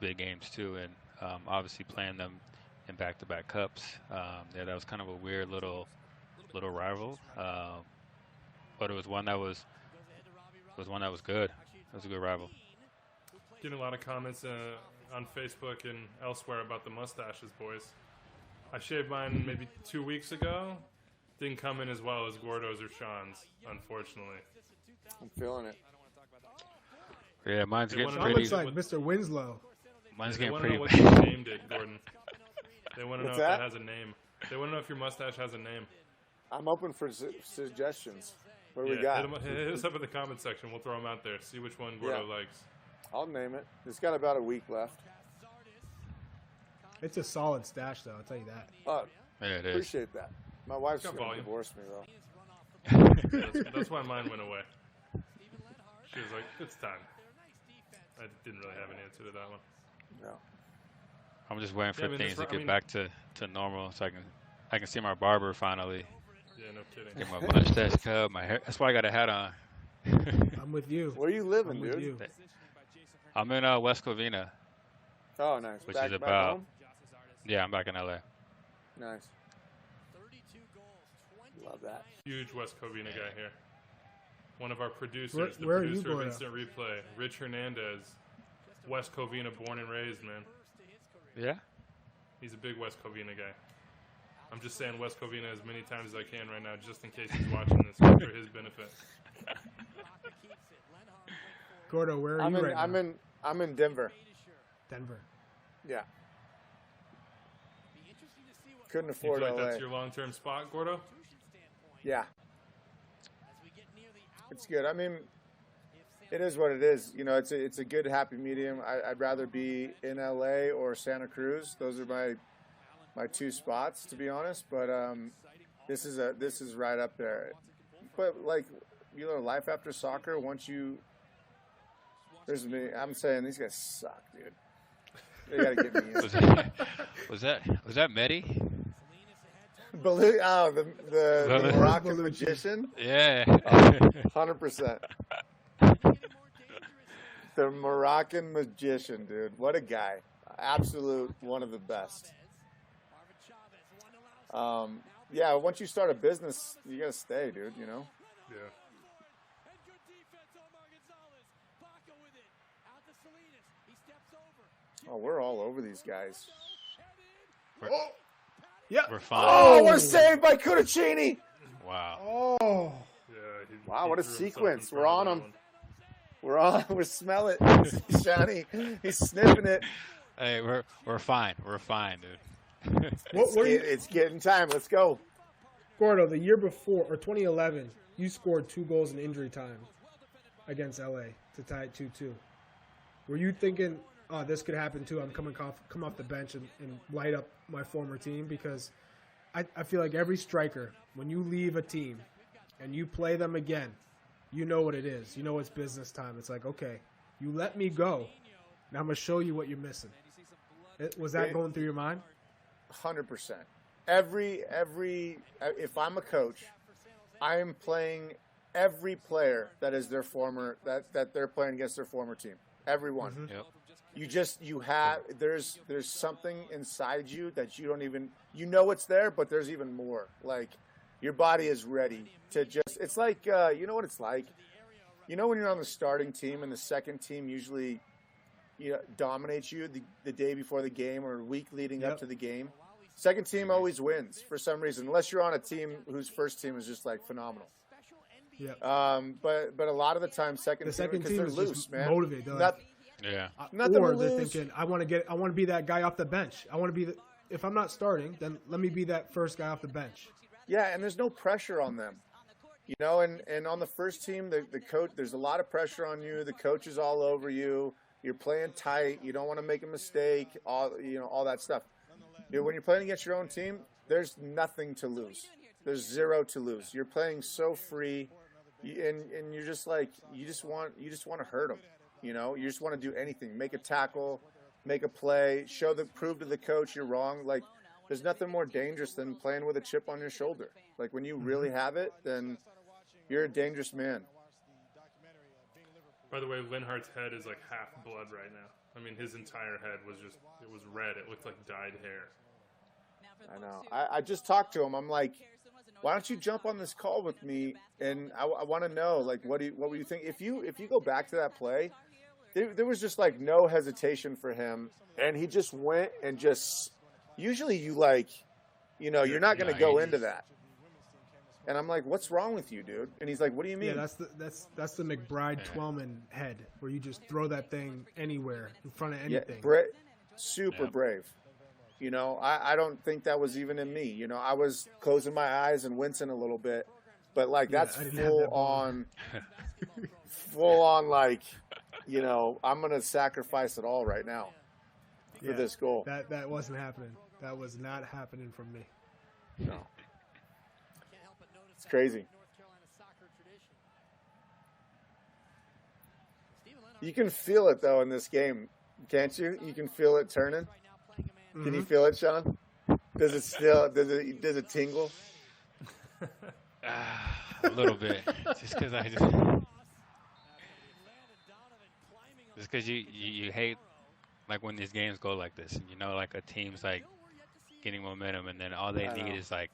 big games too, and obviously playing them in back-to-back cups. Yeah, that was kind of a weird little rival, but it was one that was good. It was a good rival. Getting a lot of comments on Facebook and elsewhere about the mustaches, boys. I shaved mine maybe 2 weeks ago. Didn't come in as well as Gordo's or Sean's, unfortunately. I'm feeling it. Yeah, mine's getting Sean pretty. looks like Mr. Winslow. Mine's getting pretty. They want pretty. to know what you named it, Gordon. They want to know What's if that? that has a name. They want to know if your mustache has a name. I'm open for suggestions. What do we got? Hit us up in the comment section. We'll throw them out there. See which one Gordo likes. I'll name it. It's got about a week left. It's a solid stash, though. I'll tell you that. Yeah, it is. Appreciate that. My wife's got going to volume. divorce me, though. That's why mine went away. She was like, "It's time." I didn't really have an answer to that one. No. I'm just waiting for things to get back to normal, so I can see my barber finally. Yeah, no kidding. Get my mustache cut, my hair. That's why I got a hat on. I'm with you. Where are you living, with dude? you. I'm in West Covina. Oh, nice. Which back, is back about. home? Yeah, I'm back in LA. Nice. Love that. Huge West Covina guy here. One of our producers, Where are the you producer of going Instant Replay, Rich Hernandez. West Covina, born and raised, man. Yeah. He's a big West Covina guy. I'm just saying West Covina as many times as I can right now, just in case he's watching this for his benefit. Gordo, where are you right now? I'm in Denver. Denver. Yeah. Couldn't You afford feel like LA. that's your long-term spot, Gordo? Yeah. It's good. I mean, it is what it is. You know, it's a good happy medium. I'd rather be in LA or Santa Cruz. Those are my two spots, to be honest. But this is right up there. But like, you know, life after soccer. I'm saying these guys suck, dude. They gotta get me in. Was that Mehdi? The Moroccan magician? Yeah. 100%. The Moroccan magician, dude. What a guy. Absolute one of the best. Yeah, once you start a business, you got to stay, dude, you know? Yeah. Oh, we're all over these guys. We're fine. Oh, what a save by Cudicini! Wow. Oh, Yeah. Wow, what a threw himself sequence. in We're front on of him. that one. We're smell it. Shani, he's sniffing it. Hey, we're fine. We're fine, dude. It's getting time. Let's go. Gordo, the year before, or 2011, you scored 2 goals in injury time against LA to tie it 2-2. Were you thinking, oh, this could happen too? I'm come off the bench and light up my former team? Because I feel like every striker, when you leave a team and you play them again, you know what it is. You know it's business time. It's like, okay, you let me go. Now I'm going to show you what you're missing. Was that going through your mind? 100%. If I'm a coach, I am playing every player that is their former, that they're playing against their former team. Everyone. Yep. There's something inside you that you don't even, you know it's there, but there's even more. Like, your body is ready to just, it's like, you know what it's like? You know when you're on the starting team and the second team usually, dominates you the day before the game or a week leading up to the game? Second team always wins for some reason, unless you're on a team whose first team is just, like, phenomenal. Yeah. But a lot of the time, second team, because they're is loose, just man. motivated. They're like, Yeah. Nothing or to they're lose. thinking, I want to be that guy off the bench. I want to be if I'm not starting, then let me be that first guy off the bench. Yeah, and there's no pressure on them. And on the first team, the coach, there's a lot of pressure on you. The coach is all over you. You're playing tight. You don't want to make a mistake. All that stuff. When you're playing against your own team, there's nothing to lose. There's zero to lose. You're playing so free, and you're just like you just want to hurt them. You just want to do anything, make a tackle, make a play, prove to the coach you're wrong. Like, there's nothing more dangerous than playing with a chip on your shoulder. Like, when you really have it, then you're a dangerous man. By the way, Lenhart's head is like half blood right now. I mean, his entire head was it was red. It looked like dyed hair. I know. I just talked to him. I'm like, why don't you jump on this call with me? And I want to know, like, what would you think? If you go back to that play, there was just, like, no hesitation for him. And he just went and just, usually you, like, you're not going to go into that. And I'm like, what's wrong with you, dude? And he's like, what do you mean? Yeah, that's the McBride-Twellman head, where you just throw that thing anywhere in front of anything. Yeah, super brave. I don't think that was even in me. I was closing my eyes and wincing a little bit. But, like, that's full on, like, I'm going to sacrifice it all right now for this goal. That wasn't happening. That was not happening from me. No. It's crazy. You can feel it, though, in this game, can't you? You can feel it turning. Can you feel it, Sean? Does it tingle? A little bit. Just because you hate, like, when these games go like this, and like a team's like getting momentum, and then all they need is that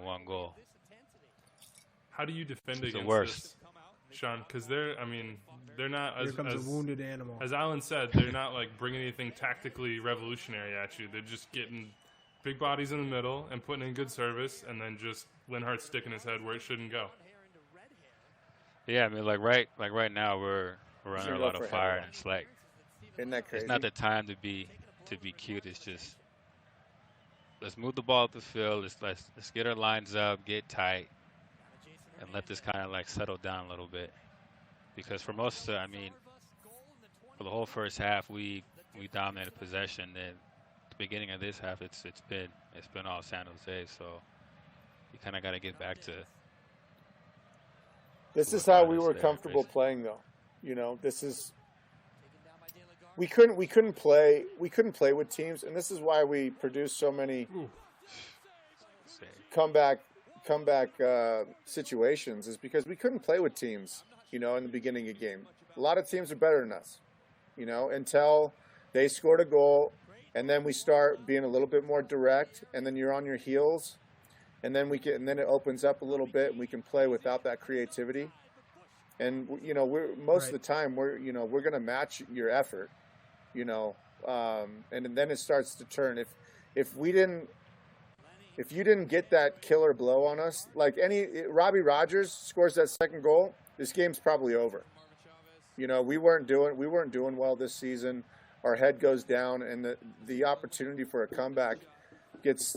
one goal. How do you defend against worst. this, Sean? Because they're not Here comes a wounded animal. As Alan said, they're not, like, bringing anything tactically revolutionary at you. They're just getting big bodies in the middle and putting in good service, and then just Lenhart sticking his head where it shouldn't go. Yeah, I mean, like right now we're under a lot of fire, and it's like, isn't that crazy? it's not the time to be cute. It's just, let's move the ball up the field. Let's get our lines up, get tight, and let this kind of, like, settle down a little bit. Because for the whole first half, we dominated possession. Then the beginning of this half, it's been all San Jose. So you kind of got to get back to. This is how we were comfortable playing, though. This is. We couldn't play with teams, and this is why we produced so many comeback situations, is because we couldn't play with teams, in the beginning of the game. A lot of teams are better than us, until they scored a goal and then we start being a little bit more direct, and then you're on your heels, and then then it opens up a little bit, and we can play without that creativity. And we're most of the time we're going to match your effort, and then it starts to turn. If you didn't get that killer blow on us, like Robbie Rogers scores that second goal, this game's probably over. We weren't doing well this season. Our head goes down, and the opportunity for a comeback gets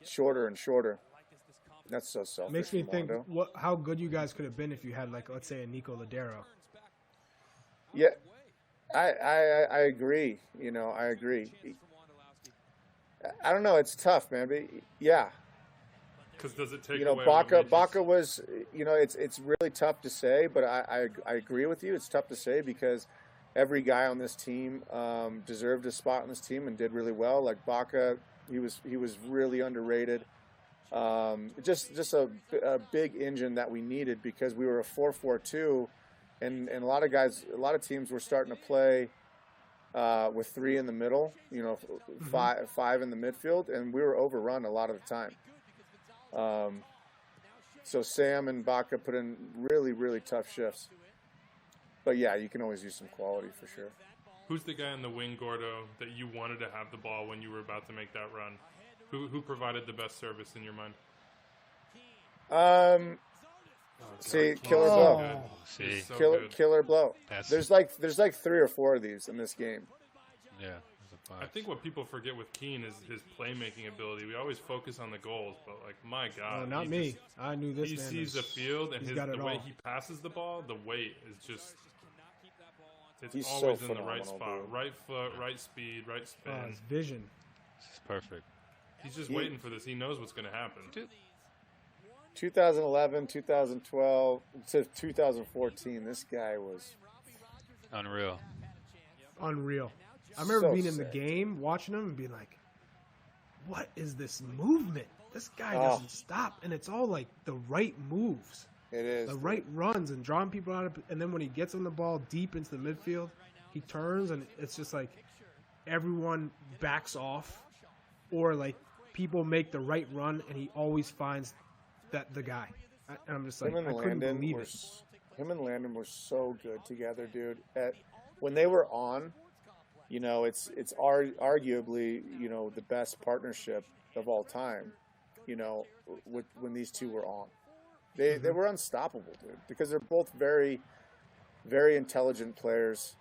shorter and shorter. That's so selfish. Makes me think how good you guys could have been if you had, like, let's say, a Nico Ladero. Yeah, I agree. I agree. I don't know. It's tough, man. But yeah. Because does it take away? Baca was. It's really tough to say, but I agree with you. It's tough to say because every guy on this team deserved a spot on this team and did really well. Like Baca, he was really underrated. Just a big engine that we needed because we were a 4-4-2, and a lot of teams were starting to play with 3 in the middle, five in the midfield, and we were overrun a lot of the time. So Sam and Baca put in really, really tough shifts. But yeah, you can always use some quality for sure. Who's the guy on the wing, Gordo, that you wanted to have the ball when you were about to make that run? Who provided the best service in your mind? Killer blow. Killer blow. That's... There's like 3 or 4 of these in this game. Yeah. I think what people forget with Keane is his playmaking ability. We always focus on the goals, but my God, not me. I knew this. He man sees the field, and the way he passes the ball, the weight is just. He's always in the right spot, dude. Right foot, right speed, right spin. His vision. It's perfect. He's just waiting for this. He knows what's going to happen. 2011, 2012 to 2014, this guy was unreal. I remember being in the game, watching him, and being like, what is this movement? This guy doesn't stop. And it's all like the right moves. It is. The right runs and drawing people out. And then when he gets on the ball deep into the midfield, he turns, and it's just like everyone backs off, or like people make the right run, and he always finds the guy. And I'm just like, I couldn't believe it. Him and Landon were so good together, dude. When they were on, it's arguably, the best partnership of all time, when these two were on. They were unstoppable, dude, because they're both very, very intelligent players.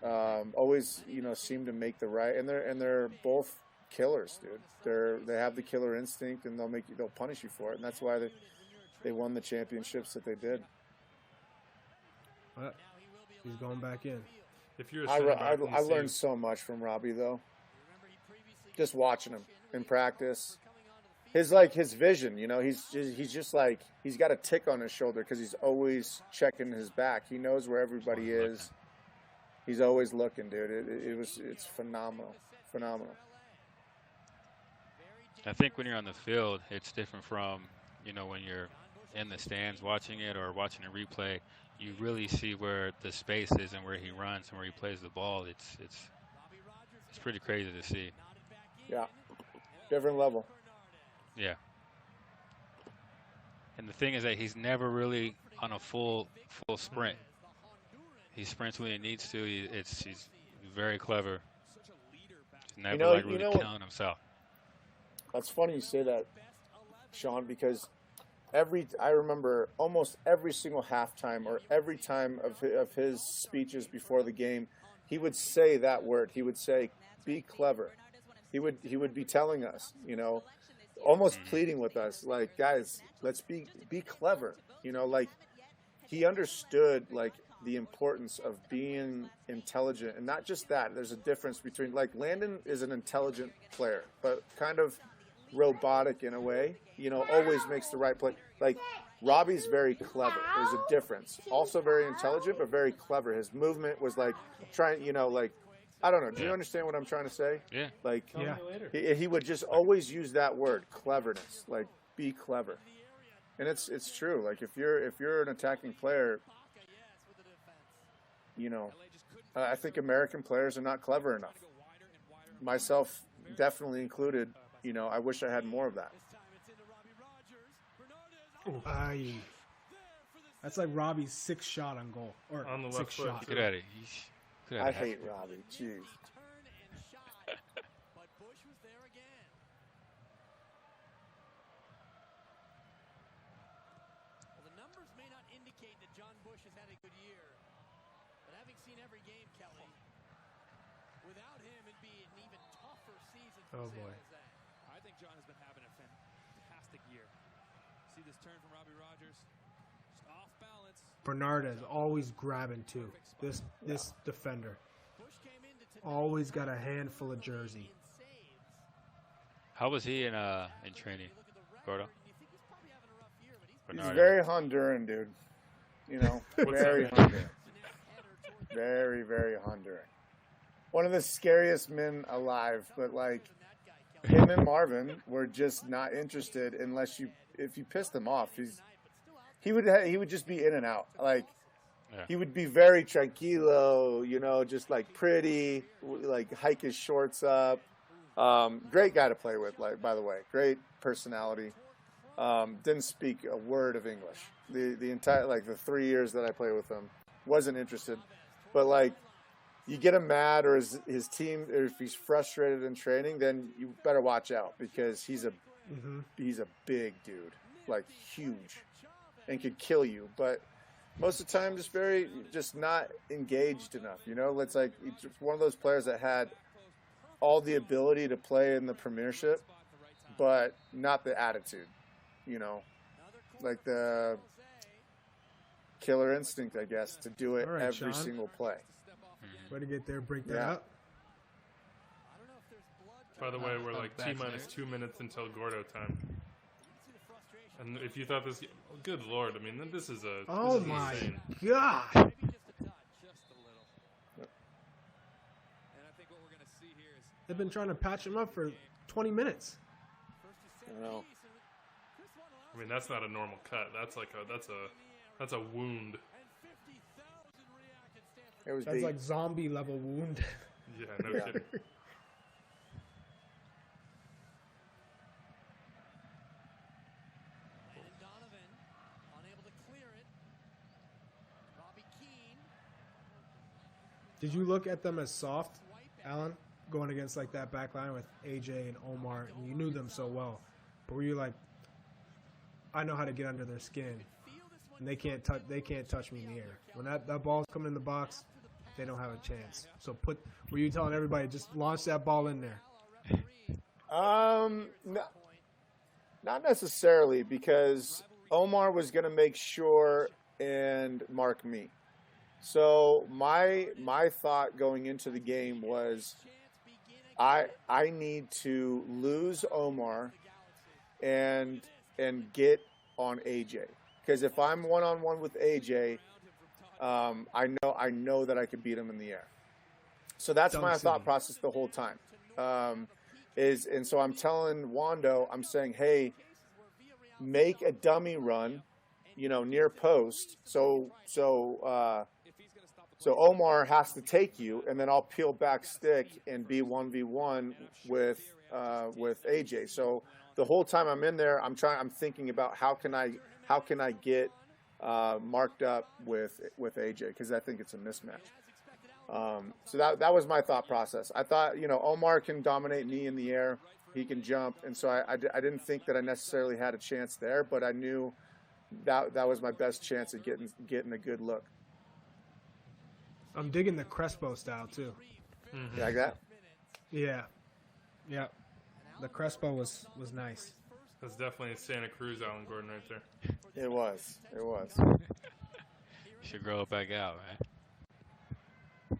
Always, seem to make the right, and they're both killers, dude. They have the killer instinct, and they'll punish you for it, and that's why they won the championships that they did. He's going back in. If you're I learned so much from Robbie, though. Just watching him in practice, his vision. He's just like, he's got a tick on his shoulder because he's always checking his back. He knows where everybody is. He's always looking, dude. It's phenomenal. I think when you're on the field, it's different from, when you're in the stands watching it or watching a replay. You really see where the space is and where he runs and where he plays the ball. It's pretty crazy to see. Yeah, different level. Yeah. And the thing is that he's never really on a full sprint. He sprints when he needs to. He's very clever. He's never really killing himself. That's funny you say that, Sean, because I remember almost every single halftime or every time of his speeches before the game, he would say that word. He would say, "Be clever." He would be telling us, almost pleading with us, like, guys, let's be clever. Like, he understood like the importance of being intelligent, and not just that. There's a difference between, like, Landon is an intelligent player, but kind of robotic in a way, always makes the right play. Like, Robbie's very clever. There's a difference. Also very intelligent, but very clever. His movement was like trying, like, I don't know. Do you understand what I'm trying to say? Yeah. Like, he would just always use that word, cleverness. Like, be clever. And it's true. Like, if you're an attacking player, I think American players are not clever enough. myself definitely included, I wish I had more of that. Aye. That's like Robbie's 6th shot on goal. Or On the 6th left foot, shot. too. Get at it. I hate Robbie. Jeez. But Bush was there again. Well, the numbers may not indicate that John Bush has had a good year, but having seen every game, Kelly, without him, it'd be an even tougher season for Oh, San boy. Jose. I think John has been having a fantastic year. See this turn from Robbie Rogers? Just off balance. Bernard is always grabbing too. This defender. Bush came into tonight Always got a handful of jersey. in saves. How was he in training, You look at the record, Gordo? and you think he's probably having a rough year, but he's He's Bernard. very Honduran, dude. Very that Honduran. header toward Very, very Honduran. One of the scariest men alive, but like that guy, Kelly. him and Marvin were just not interested if you pissed him off. He would just be in and out. Like Yeah. he would be very tranquilo, just like pretty, like hike his shorts up. Great guy to play with, like, by the way, great personality. Didn't speak a word of English. The entire, like, the 3 years that I played with him, wasn't interested. But like, you get him mad or his team, or if he's frustrated in training, then you better watch out because he's a big dude, like huge, and could kill you. But most of the time, just not engaged enough. It's like he's one of those players that had all the ability to play in the Premiership, but not the attitude. Like the killer instinct, I guess, to do it All right, every Sean. single play. Way to get there, break that Yeah. up. I don't know if there's blood By the way, we're like Back T-minus there. 2 minutes until Gordo time. You see the frustration. And if you thought this, good Lord, I mean, this is Oh this is my insane. God. Maybe just a touch. Just a little. And I think what we're going to see here is They've been trying to patch him up for 20 minutes. First is set I know. piece, and Chris Wondolowski I mean, that's not a normal cut. That's a wound. and 50,000 reacted Stanford. It was That's deep. like zombie level wound. Yeah, no Yeah. kidding. Landon Donovan unable to clear it. Robbie Keane. Did you look at them as soft, Alan, going against like that back line with AJ and Omar? And you knew them so well, but were you like, I know how to get under their skin, and they can't touch me in the air. When that ball's coming in the box, they don't have a chance. So were you telling everybody just launch that ball in there? Not necessarily, because Omar was going to make sure and mark me. So my thought going into the game was I need to lose Omar and get on AJ, because if I'm one-on-one with AJ, I know that I could beat him in the air. So that's Dunk my City. thought process the whole time. And so I'm telling Wando, I'm saying, hey, make a dummy run, near post. So Omar has to take you, and then I'll peel back stick and be 1v1 with AJ. So the whole time I'm in there, I'm thinking about how can I get marked up with AJ, because I think it's a mismatch. So that was my thought process. I thought, Omar can dominate me in the air. He can jump. And so I didn't think that I necessarily had a chance there, but I knew that was my best chance at getting a good look. I'm digging the Crespo style too. You like that? Yeah. The Crespo was nice. That's definitely a Santa Cruz Alan Gordon right there. It was. Should grow it back out, right?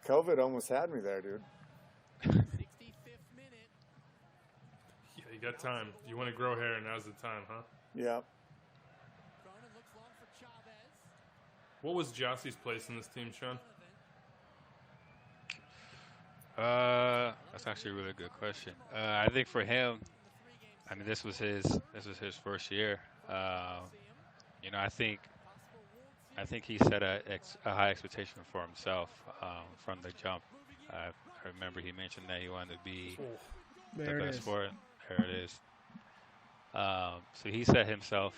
COVID almost had me there, dude. 65th minute. Yeah, you got time. You want to grow hair, now's the time, huh? Yeah. Cronin looks long for Chavez. What was Jossie's place in this team, Sean? That's actually a really good question. I think for him, I mean, this was his first year. I think he set a high expectation for himself from the jump. I remember he mentioned that he wanted to be the There it best is. for it. There it is. So he set himself,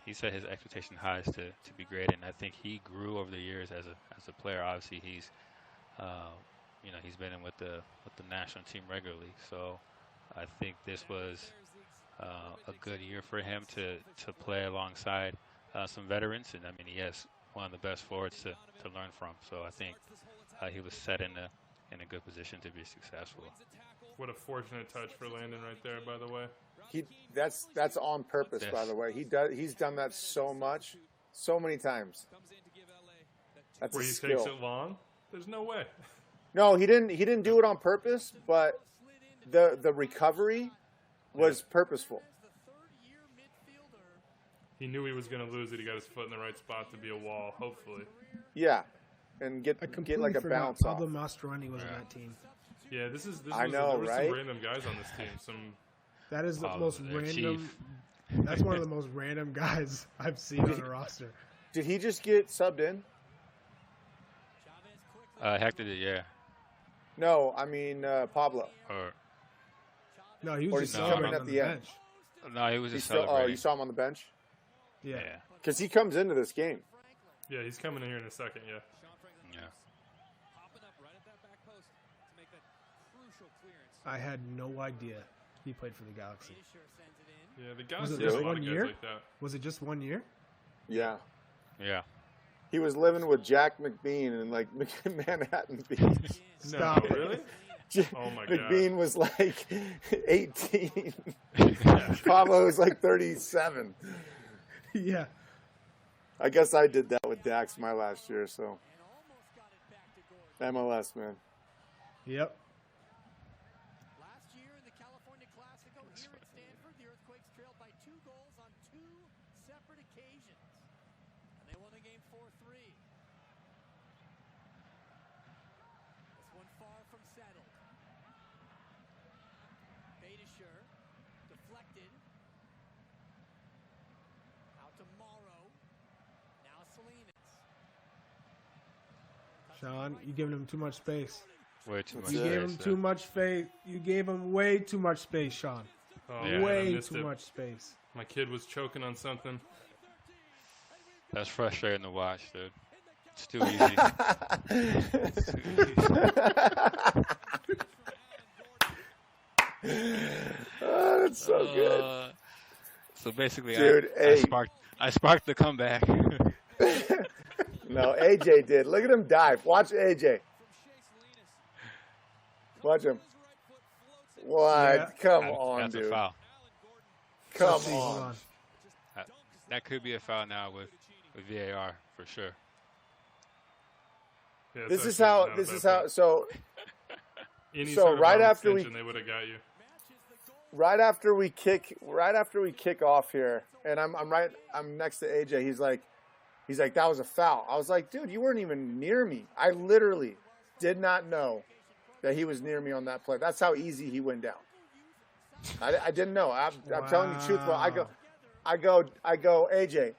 he set his expectation highs to be great, and I think he grew over the years as a player. Obviously, he's he's been in with the national team regularly, so I think this was a good year for him to play alongside some veterans, and I mean he has one of the best forwards to learn from. So I think he was set in a good position to be successful. What a fortunate touch for Landon right there, by the way. That's on purpose, Yes. by the way. He's done that so many times. That's Where a he skill. takes it long? There's no way. No, he didn't do it on purpose, but the recovery was purposeful. He knew he was going to lose it. He got his foot in the right spot to be a wall, hopefully. Yeah, and I get completely like a forgot bounce off. Pablo Mastroeni was on that team. Yeah, this I was, know, there were right? some random guys on this team. That is the Pablo, most their random. chief. That's one of the most random guys I've seen on the roster. Did he just get subbed in? Hector did, yeah. No, I mean Pablo. Or No, he Or was just he's sitting coming on at the the end. bench. no, he was He's just still, celebrating. you saw him on the bench? Yeah. Yeah. Because he comes into this game. Yeah, he's coming in here in a second, yeah. Yeah. I had no idea he played for the Galaxy. Yeah, the Was guys it there's just a lot one of guys year? like that. Was it just 1 year? Yeah. Yeah. He was living with Jack McBean in like Manhattan Beach. Stop No, it. really? Oh my McBean was like 18. Yeah. Pablo was like 37. Yeah. I guess I did that with Dax my last year, so. MLS, man. Yep. Last year in the California Clasico here at Stanford, the Earthquakes trailed by 2 goals on 2 separate occasions. And they won the game 4-3. This one far from settled. Badischer deflected. Out to Morrow. Now Salinas. Sean, you giving him too much space. Way too much. You Yeah. gave him space, too much space. You gave him way too much space, Sean. Oh, Yeah. man, I Way missed too it. much space. My kid was choking on something. That's frustrating to watch, dude. It's too easy. Oh, that's so good. So basically, Dude, I hey. sparked the comeback. No, AJ did. Look at him dive. Watch AJ. Watch him. What? Yeah. Come That- on, that's dude. a foul. Come Let's see, hold on. That could be a foul now with VAR for sure. Yeah, it's This is actually how. not This that is how. bad. So Any so sort of right arm after we- extension, they would have got you. right after we kick off here, and I'm next to AJ. He's like, that was a foul. I was like, dude, you weren't even near me. I literally did not know that he was near me on that play. That's how easy he went down. I didn't know. I'm telling you truthful. I go, AJ,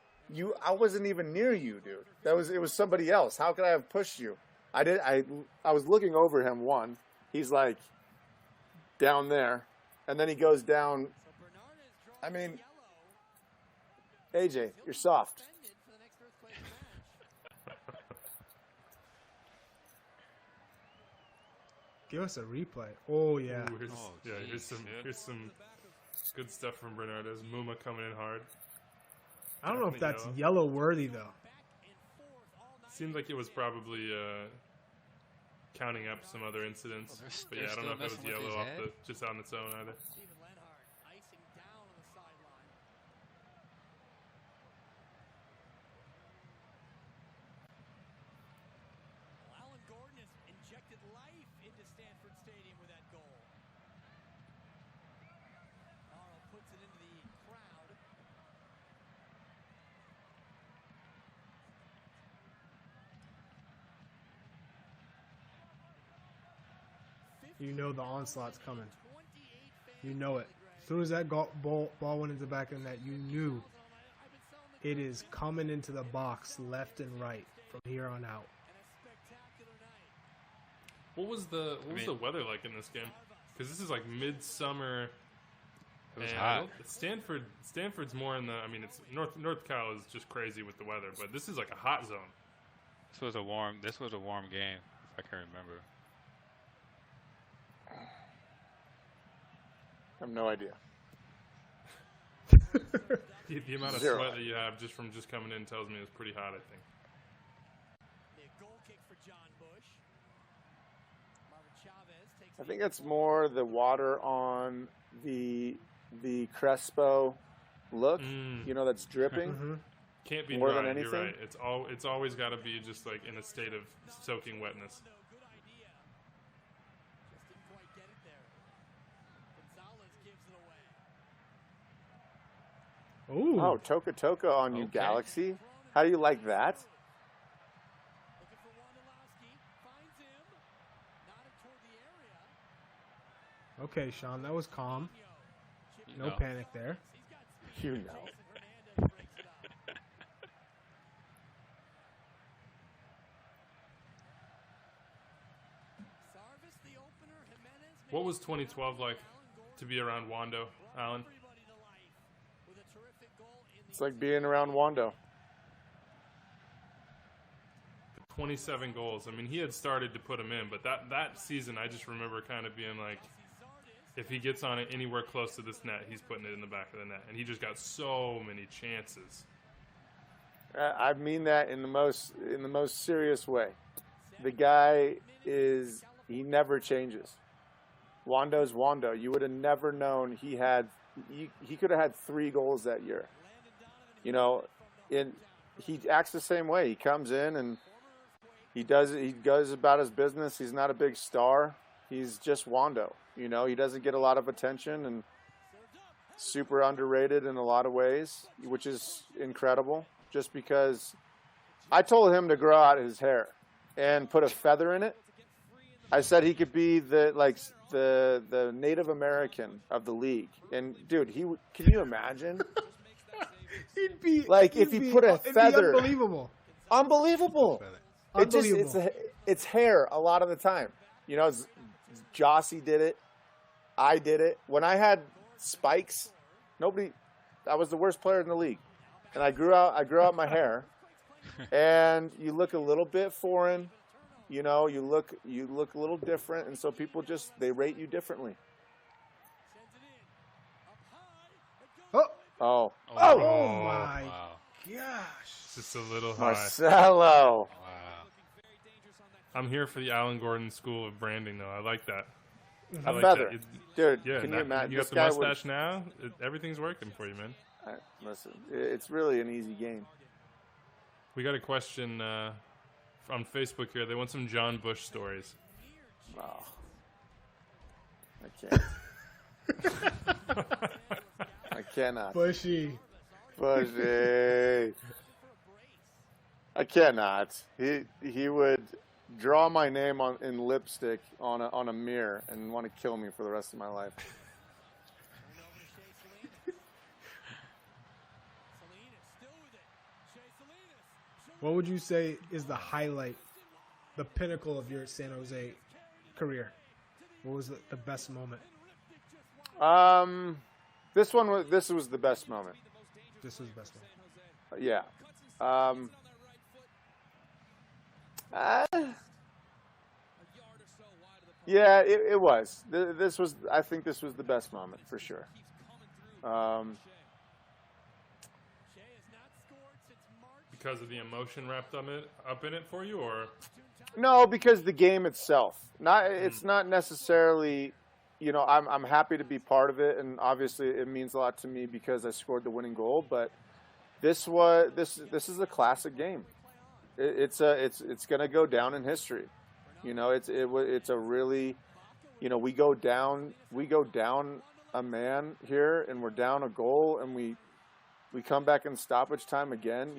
I wasn't even near you, dude. It was somebody else. How could I have pushed you? I was looking over him. One, he's like down there, and then he goes down. I mean, AJ, you're soft. Give us a replay. Oh, yeah. Ooh, here's some good stuff from Bernard. There's Muma coming in hard. I don't know if that's Definitely yellow worthy, though. Seemed like it was probably counting up some other incidents. But yeah, I don't know if it was messing with yellow his head? just on its own either. Steven Lenhart icing down on the sideline. Well, Alan Gordon has injected life into Stanford Stadium with that goal. Morrow puts it into the crowd. You know the onslaught's coming. You know it. As soon as that ball went into the back of the net, you knew it is coming into the box left and right from here on out. And a spectacular night. What was the weather like in this game? Because this is like midsummer. It was hot. Stanford's more in the. I mean, it's North Cal is just crazy with the weather, but this is like a hot zone. This was a warm game, if I can remember. I have no idea. The amount of Zero. sweat that you have just from coming in tells me it was pretty hot, I think. The goal kick for John Bush. Marvin Chavez takes I think it's more the water on the Crespo look, that's dripping. Mm-hmm. Can't be More dry. than You're anything? right. It's always got to be just like in a state of soaking wetness. No, good idea. Just didn't quite get it there. Gonzalez gives it away. Ooh. Oh, Toka Toka on you, Okay. Galaxy. How do you like that? Looking for Wondolowski. Finds him. Nodded toward the area. Okay, Sean, that was calm. You No know. panic there. He's got You know. Hernandez breaks it up. Sarvis, the opener. Jimenez What was makes 2012 like to be around Wando, Alan? everybody to life with a terrific goal in It's like being around Wando. 27 goals. I mean, he had started to put them in, but that season, I just remember kind of being like, if he gets on it anywhere close to this net, he's putting it in the back of the net, and he just got so many chances. I mean that in the most serious way. The guy he never changes. Wando's Wando. You would have never known he could have had 3 goals that year. He acts the same way. He comes in and he goes about his business. He's not a big star. He's just Wando. He doesn't get a lot of attention and super underrated in a lot of ways, which is incredible. Just because I told him to grow out his hair and put a feather in it. I said he could be the Native American of the league. And dude, can you imagine? He'd be If he put a it'd be feather, unbelievable. unbelievable. Unbelievable. It's hair a lot of the time. Jossie did it. I did it. When I had spikes, I was the worst player in the league. And I grew out my hair. And you look a little bit foreign. You look a little different, and so people they rate you differently. Oh, Oh, oh my Wow. gosh. Just a little high. Marcelo. Wow. I'm here for the Alan Gordon School of Branding, though. I like that. I A like feather. that. Dude, Yeah, can you imagine? You got This the guy mustache now. Everything's working for you, man. listen, it's really an easy game. We got a question on Facebook here. They want some John Bush stories. Oh. I can't. I cannot. Bushy. Bushy. I cannot. He would draw my name in lipstick on a mirror and want to kill me for the rest of my life. What would you say is the highlight, the pinnacle of your San Jose career? What was the best moment? This was the best moment. This was the best moment. Yeah. Yeah, it was. I think this was the best moment for sure. Because of the emotion wrapped up in it for you, or No, because the game itself. It's not necessarily. I'm happy to be part of it, and obviously it means a lot to me because I scored the winning goal. But this is a classic game. It's going to go down in history. It's a really, we go down a man here, and we're down a goal, and we come back in stoppage time again.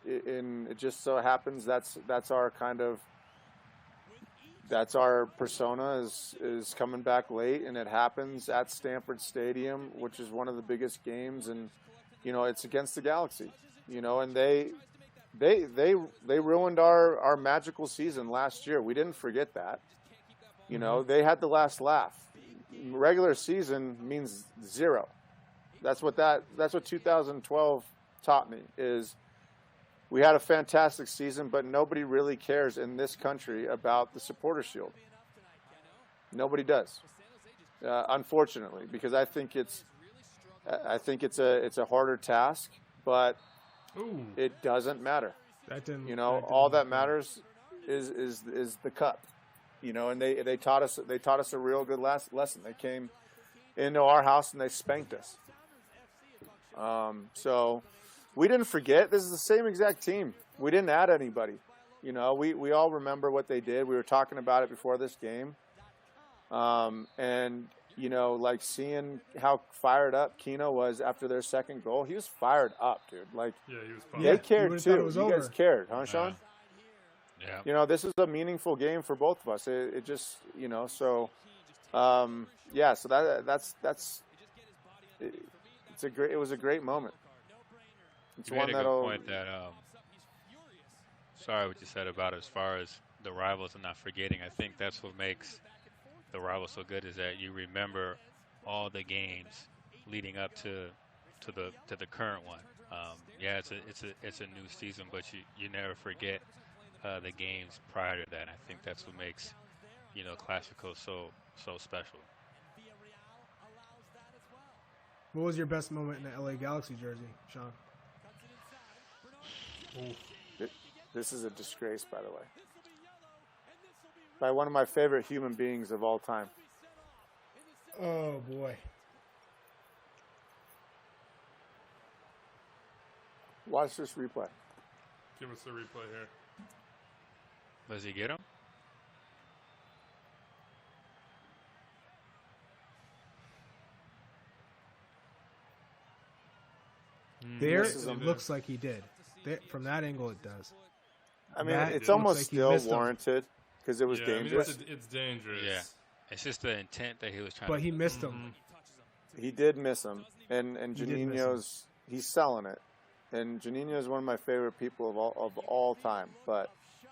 It just so happens that's our kind of. That's our persona is coming back late, and it happens at Stanford Stadium, which is one of the biggest games, and it's against the Galaxy, and They ruined our magical season last year. We didn't forget that. You know, they had the last laugh. Regular season means zero. That's what 2012 taught me, is we had a fantastic season, but nobody really cares in this country about the Supporter Shield. Nobody does, unfortunately, because I think it's a harder task, but it doesn't matter. All that matters is the cup. You know, and they taught us a real good lesson. They came into our house and they spanked us. So we didn't forget. This is the same exact team. We didn't add anybody. You know, we all remember what they did. We were talking about it before this game. And, you know, like seeing how fired up Keno was after their second goal. He was fired up, dude. Like, he was pumped. They cared too. You guys cared, huh, Sean? Yeah. You know, this is a meaningful game for both of us. It just, you know, so, yeah. So it was a great moment. It's You one made a that'll. good point that, sorry what you said about as far as the rivals and not forgetting. I think that's what makes the rivals so good, is that you remember all the games leading up to the current one. Yeah, it's a new season, but you never forget the games prior to that. And I think that's what makes, you know, Clasico so special. What was your best moment in the LA Galaxy jersey, Sean? This is a disgrace, by the way. By one of my favorite human beings of all time. Oh boy. Watch this replay. Give us the replay here. Does he get him? There, This is it looks like he did. From that angle, it does. I mean, That it's looks almost like he still missed him. warranted because it was Yeah, dangerous. I mean, it's dangerous. Yeah. It's just the intent that he was trying But to. he missed him. He did miss him, and He did miss Juninho's he's selling it, and Juninho is one of my favorite people of all time. But you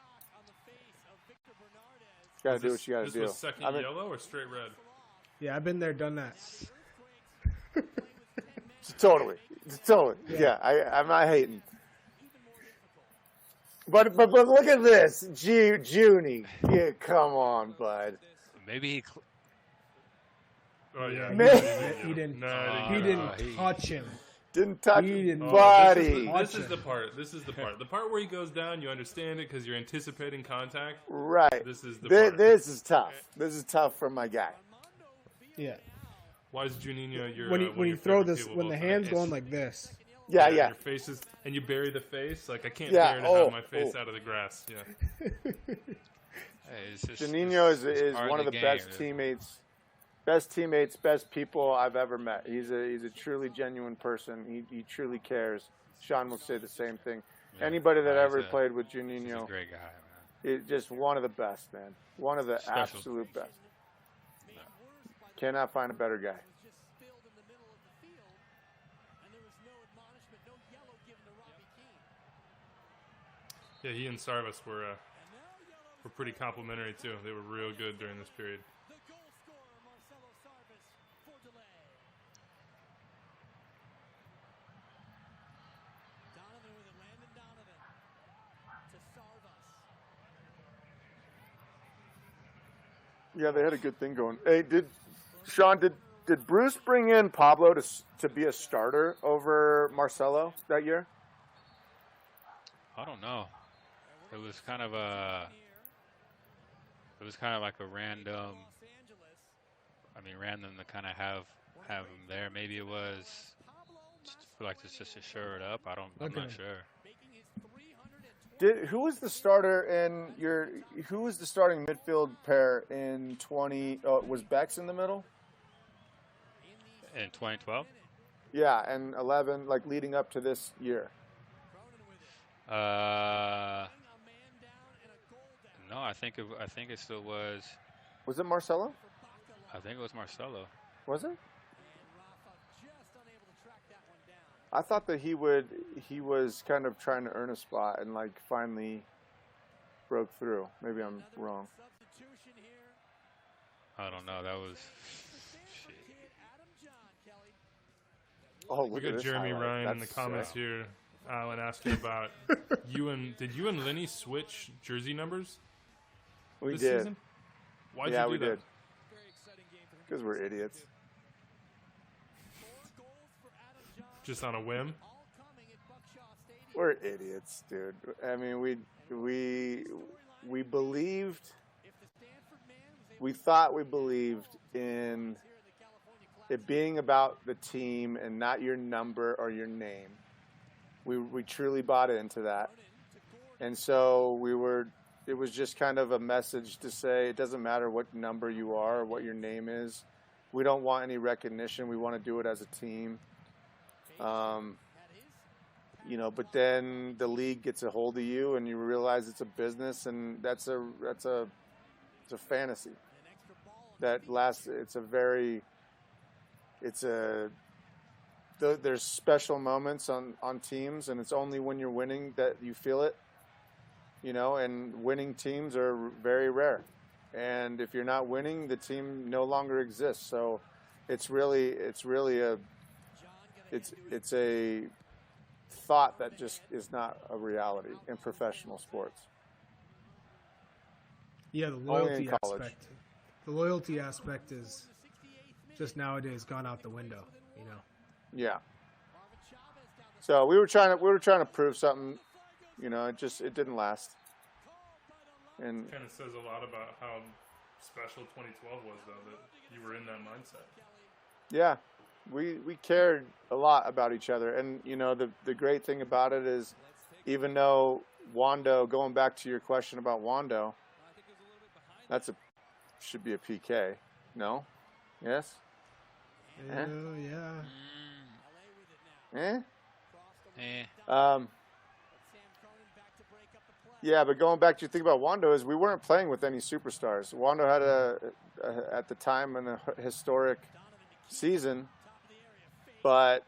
gotta do what you gotta This do. was second I mean, yellow or straight red? Yeah, I've been there, done that. totally. Yeah, I'm not hating. But look at this, Junie. Yeah, come on, bud. Maybe he. Oh yeah. He didn't. No, He didn't touch him. Didn't touch He his didn't. body. This is the part. The part where he goes down. You understand it because you're anticipating contact. Right. This is the part. This is tough. This is tough for my guy. Yeah. Why is Juninho your When you throw this, when the hand's going like this. Yeah. Your face is, and you bury the face. Like I can't Yeah, bear to have my face out of the grass. Yeah. It's just, Juninho it's is part one of the game. best teammates, best people I've ever met. He's a truly genuine person. He truly cares. Sean will say the same thing. Yeah. Anybody that He's ever a- played with He's a Juninho great guy, man. is just one of the best, man. One of the Special. absolute best. Cannot find a better guy. Yeah, he and Sarvis were pretty complimentary too. They were real good during this period. Donovan with it, Landon Donovan to Sarvis. Yeah, they had a good thing going. Hey, Sean, did Bruce bring in Pablo to be a starter over Marcelo that year? I don't know. It was kind of like a random. I mean, random to kind of have him there. Maybe it was just feel like it's just to shore it up. I'm not sure. Who was the starter who was the starting midfield pair in 20? Oh, was Bex in the middle? In 2012. Yeah, and 11, like leading up to this year. No, I think it still was. Was it Marcelo? I think it was Marcelo. Was it? I thought that he was kind of trying to earn a spot and like finally broke through. Maybe I'm wrong. I don't know. That was shit. Oh, We look got at this Jeremy highlight. Ryan in the That's comments sick. here. Alan asking about did you and Lenny switch jersey numbers We this did. season? Why'd Yeah, you we do that? did. Because we're idiots. Just on a whim? We're idiots, dude. I mean, we believed. We thought we believed in it being about the team and not your number or your name. We truly bought into that. And so it was just kind of a message to say it doesn't matter what number you are or what your name is. We don't want any recognition. We want to do it as a team. But then the league gets a hold of you and you realize it's a business, and it's a fantasy that lasts. There's special moments on teams, and it's only when you're winning that you feel it, and winning teams are very rare. And if you're not winning, the team no longer exists. So it's a thought that just is not a reality in professional sports. Yeah, the Only loyalty in college. aspect. The loyalty aspect is just nowadays gone out the window. Yeah. So we were trying to prove something. It didn't last. And Kind of says a lot about how special 2012 was, though, that you were in that mindset. yeah, we cared a lot about each other. And the great thing about it is, even though Wando, going back to your question about Wando, should be a PK. No? Yes? Yeah. Eh? Eh. Yeah, but going back to your thing about Wando is we weren't playing with any superstars. Wando had at the time a historic season, but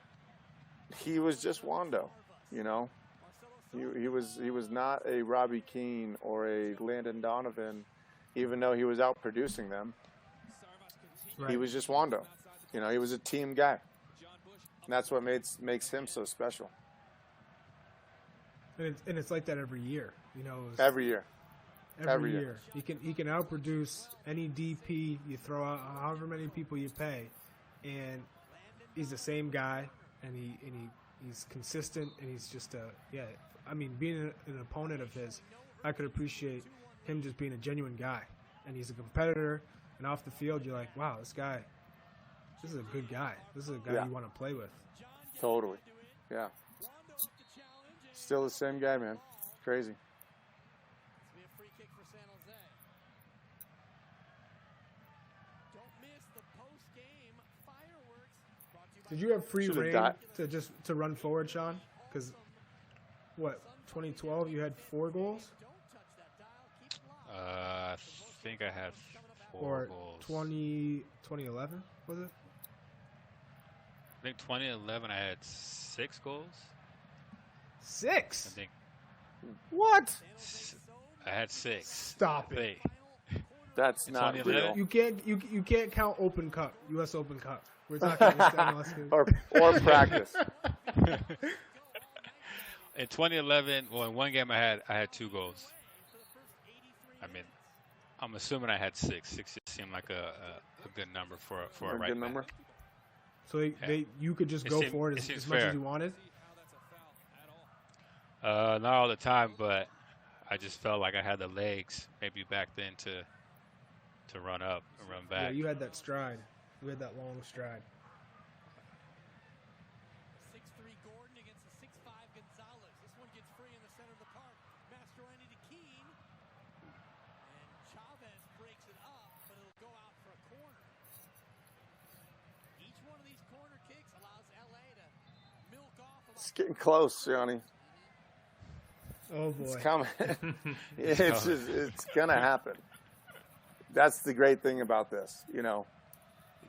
he was just Wando. He was not a Robbie Keane or a Landon Donovan, even though he was out producing them. Right. He was just Wando. He was a team guy. And that's what makes him so special. And it's like that every year. Every year. Every year. He can outproduce any DP you throw out, however many people you pay, and he's the same guy, and he's consistent, and he's just being an opponent of his, I could appreciate him just being a genuine guy, and he's a competitor, and off the field you're like, wow, this is a good guy. This is a guy you want to play with. Totally. Yeah. Still the same guy, man. Crazy. Did you have free Should've reign to run forward, Sean? Because 2012 you had 4 goals, I think I had 4 or goals. 2011 was it? I think 2011 I had 6 goals. 6. I think What? I had 6. Stop it. That's It's not only real. 11? You can't count Open Cup, U.S. Open Cup. We're talking about MLS games. or practice. In 2011, in one game I had 2 goals. I mean, I'm assuming I had 6. 6 just seemed like a good number for a right good back. number. So you could just go for it as seems much fair. as you wanted. Not all the time, but I just felt like I had the legs maybe back then to run up and run Yeah, back. you had that stride. You had that long stride. 6'3" Gordon against the 6'5" Gonzalez. This one gets free in the center of the park. Mastroeni to Keane. And Chavez breaks it up, but it'll go out for a corner. Each one of these corner kicks allows LA to milk off about It's getting close, Johnny. Oh It's boy. coming. It's gonna happen. That's the great thing about this. You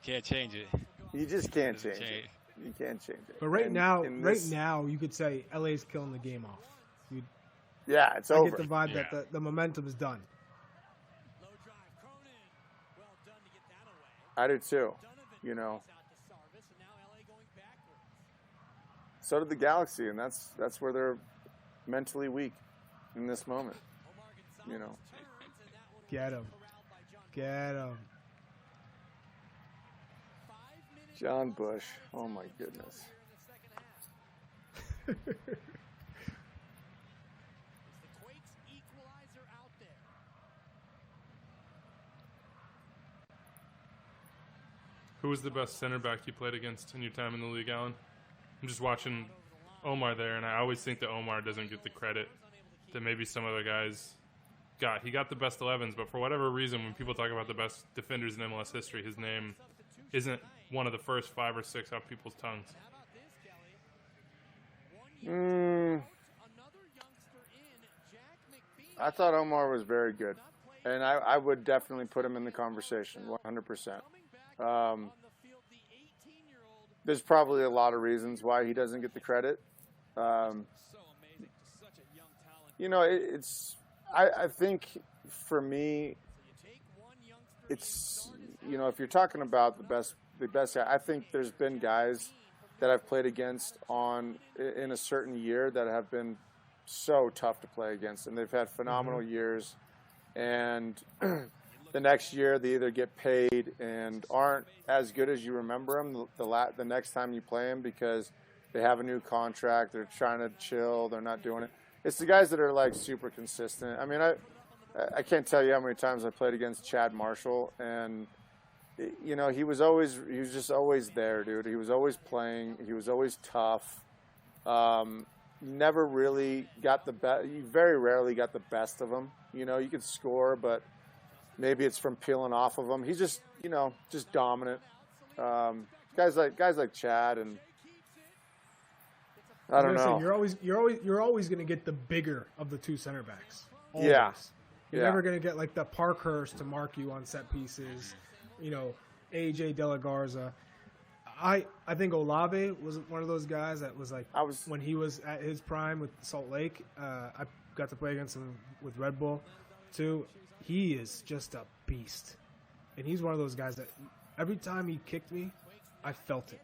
can't change it. You just can't Doesn't change it. You can't change it. But right And now, in this- you could say LA's killing the game off. yeah, it's I over. get the vibe Yeah. that the momentum is done. Low drive, Cronin. Well done to get that away. I do too. Donovan You know, takes out the service, and now LA going backwards. so did the Galaxy, and that's where they're mentally weak in this moment. Omar Gonzalez You know. turns, and that one Get was him. corralled by John Get him. 5 minutes John Bush. Oh my goodness. here in the second half. Is the Quakes equalizer out there? Who was the best center back you played against in your time in the league, Alan? I'm just watching Omar there, and I always think that Omar doesn't get the credit that maybe some other guys got. He got the best 11s, but for whatever reason, when people talk about the best defenders in MLS history, his name isn't one of the first 5 or 6 off people's tongues. How about this, Kelly? 1 year Mm, another youngster in, Jack McBean. I thought Omar was very good, and I would definitely put him in the conversation, 100%. Coming back on Um, the field, the 18-year-old. there's probably a lot of reasons why he doesn't get the credit. So amazing to such a young talent. You know, I think for me, Take one youngster it's, you know, if you're talking about the best guy, I think there's been guys that I've played against in a certain year that have been so tough to play against, and they've had phenomenal years, and the next year they either get paid and aren't as good as you remember them the next time you play them because they have a new contract, they're trying to chill, they're not doing it. It's the guys that are like super consistent. I mean, I can't tell you how many times I played against Chad Marshall, and you know, he was just always there, dude. He was always playing. He was always tough. Never really got the best. You very rarely got the best of him. You know, you could score, but maybe it's from peeling off of him. He's just, you know, just dominant. Guys like Chad, and I don't know. You're always going to get the bigger of the two center backs. Always. Yeah. You're Yeah. never going to get like the Parkhurst to mark you on set pieces. You know, AJ De La Garza. I think Olave was one of those guys that was like when he was at his prime with Salt Lake. I got to play against him with Red Bull too. He is just a beast, and he's one of those guys that every time he kicked me, I felt it.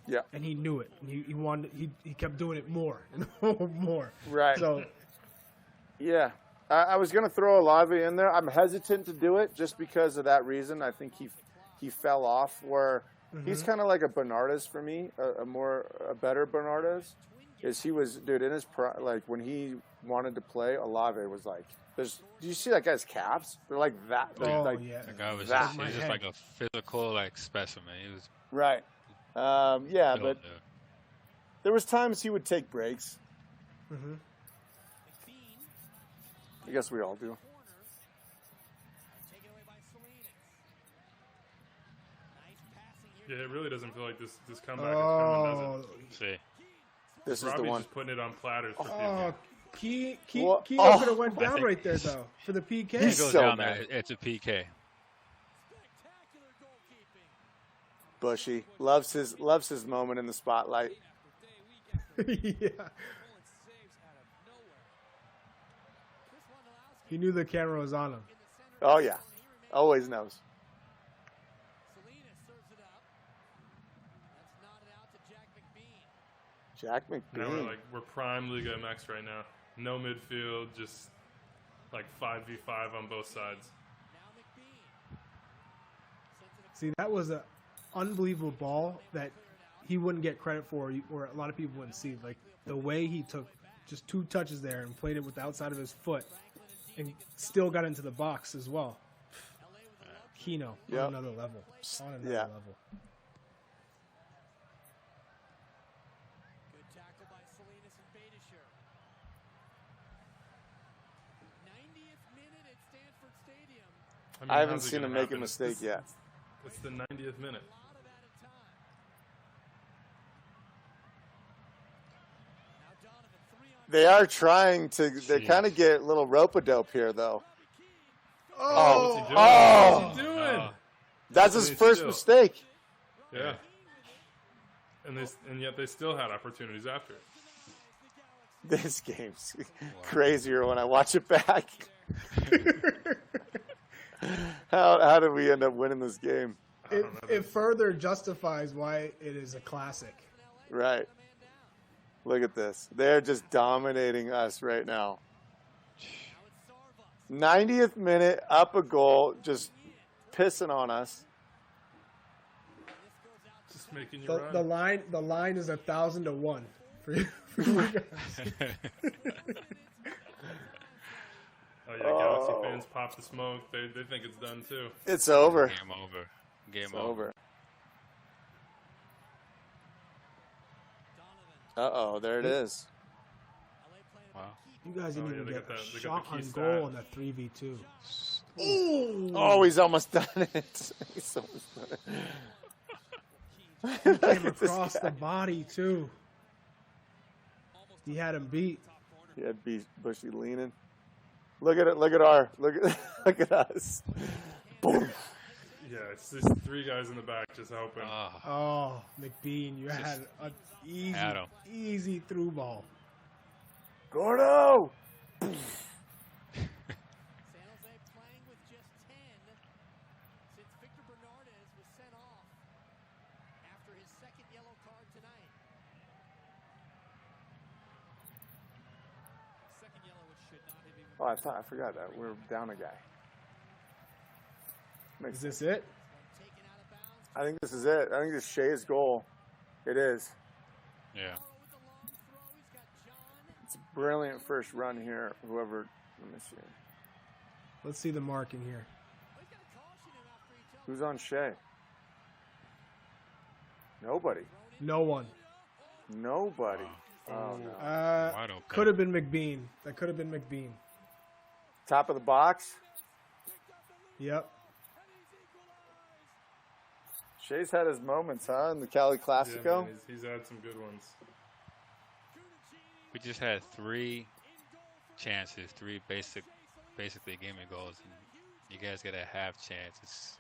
Yeah. And he knew it, and he wanted. He kept doing it more and more. Right. So Yeah. I was going to throw Olave in there. I'm hesitant to do it just because of that reason. I think he fell off where he's kind of like a Bernardes for me, a better Bernardes. He was, dude, in his like when he wanted to play, Olave was like, do you see that guy's calves? They're like that. oh like, yeah, That guy was That- just, he was just like a physical like specimen. He was Right. Yeah, built, but there was times he would take breaks. Mhm. I guess we all do. Taken away by Salinas. Nice passing Yeah, here. it really doesn't feel like this comeback is coming, does Oh, it? see. This is Robbie's the one. just putting it on platters for oh, PK. Kino Well, could oh, have went I down think right there though for the PK. He He's goes so down mad. there. It's a PK. Spectacular goalkeeping. Bushy loves his moment in the spotlight. yeah, Pulling saves out of nowhere. he knew the camera was on him. Oh yeah, always knows. Salinas serves it up. That's knotted out to Jack McBean. Jack Now McBean. we're prime Liga MX right now. No midfield, just like 5v5 on both sides. Now McBean. Sends it See, that was a unbelievable ball that he wouldn't get credit for, or a lot of people wouldn't see. Like the way he took just 2 touches there and played it with the outside of his foot, and still got into the box as well. Kino Yep. on another level. On another Yeah. level. Good tackle by Salinas and Badischer. 90th minute at Stanford Stadium. mean, I haven't how's it seen gonna him make a happen? mistake yet. It's the 90th minute. A lot of added time. Now Donovan, 3 on They are trying to. They Jeez. kind of get a little rope-a-dope here, though. What's he doing? Oh. What's he doing? No. That's his It's first still- mistake. Yeah. and yet they still had opportunities after it. This game's crazier when I watch it back. How did we end up winning this game? It further justifies why it is a classic. Right. Look at this. They're just dominating us right now. 90th minute, up a goal, just pissing on us. Just making you run. The line is 1,000 to 1 for you guys. Oh yeah, Galaxy fans pop the smoke. They think it's done too. It's over. Game over. It's over. Uh-oh, there it is. Wow. You guys didn't even they get got a the shot key on stat. goal in the 3v2. Oh, he's almost done it. He's almost done it. Came across the body, too. He had him beat. He had Bushy leaning. Look at it. Look at us. Boom. Yeah, it's just 3 guys in the back just helping. Oh, McBean, you had an easy through ball. Gordo! San Jose playing with just 10 since Victor Bernardez was sent off after his second yellow card tonight. Second yellow, which should not have even. Oh, I forgot that. We're down a guy. Is this it? Taken out of bounds. I think this is it. I think this is Shea's goal. It is. Yeah. With the long throw, he's got John. It's a brilliant first run here. Whoever, let me see. Let's see the marking here. He's got to caution him after he jumped. Who's on Shea? Nobody. No one. Nobody. Oh, no. Wide open. Could have been McBean. That could have been McBean. Top of the box. Yep. Shea's had his moments, huh, in the Cali Yeah, Clasico? man, he's had some good ones. We just had 3 chances, 3 basically game goals, and you guys get a half chance. It's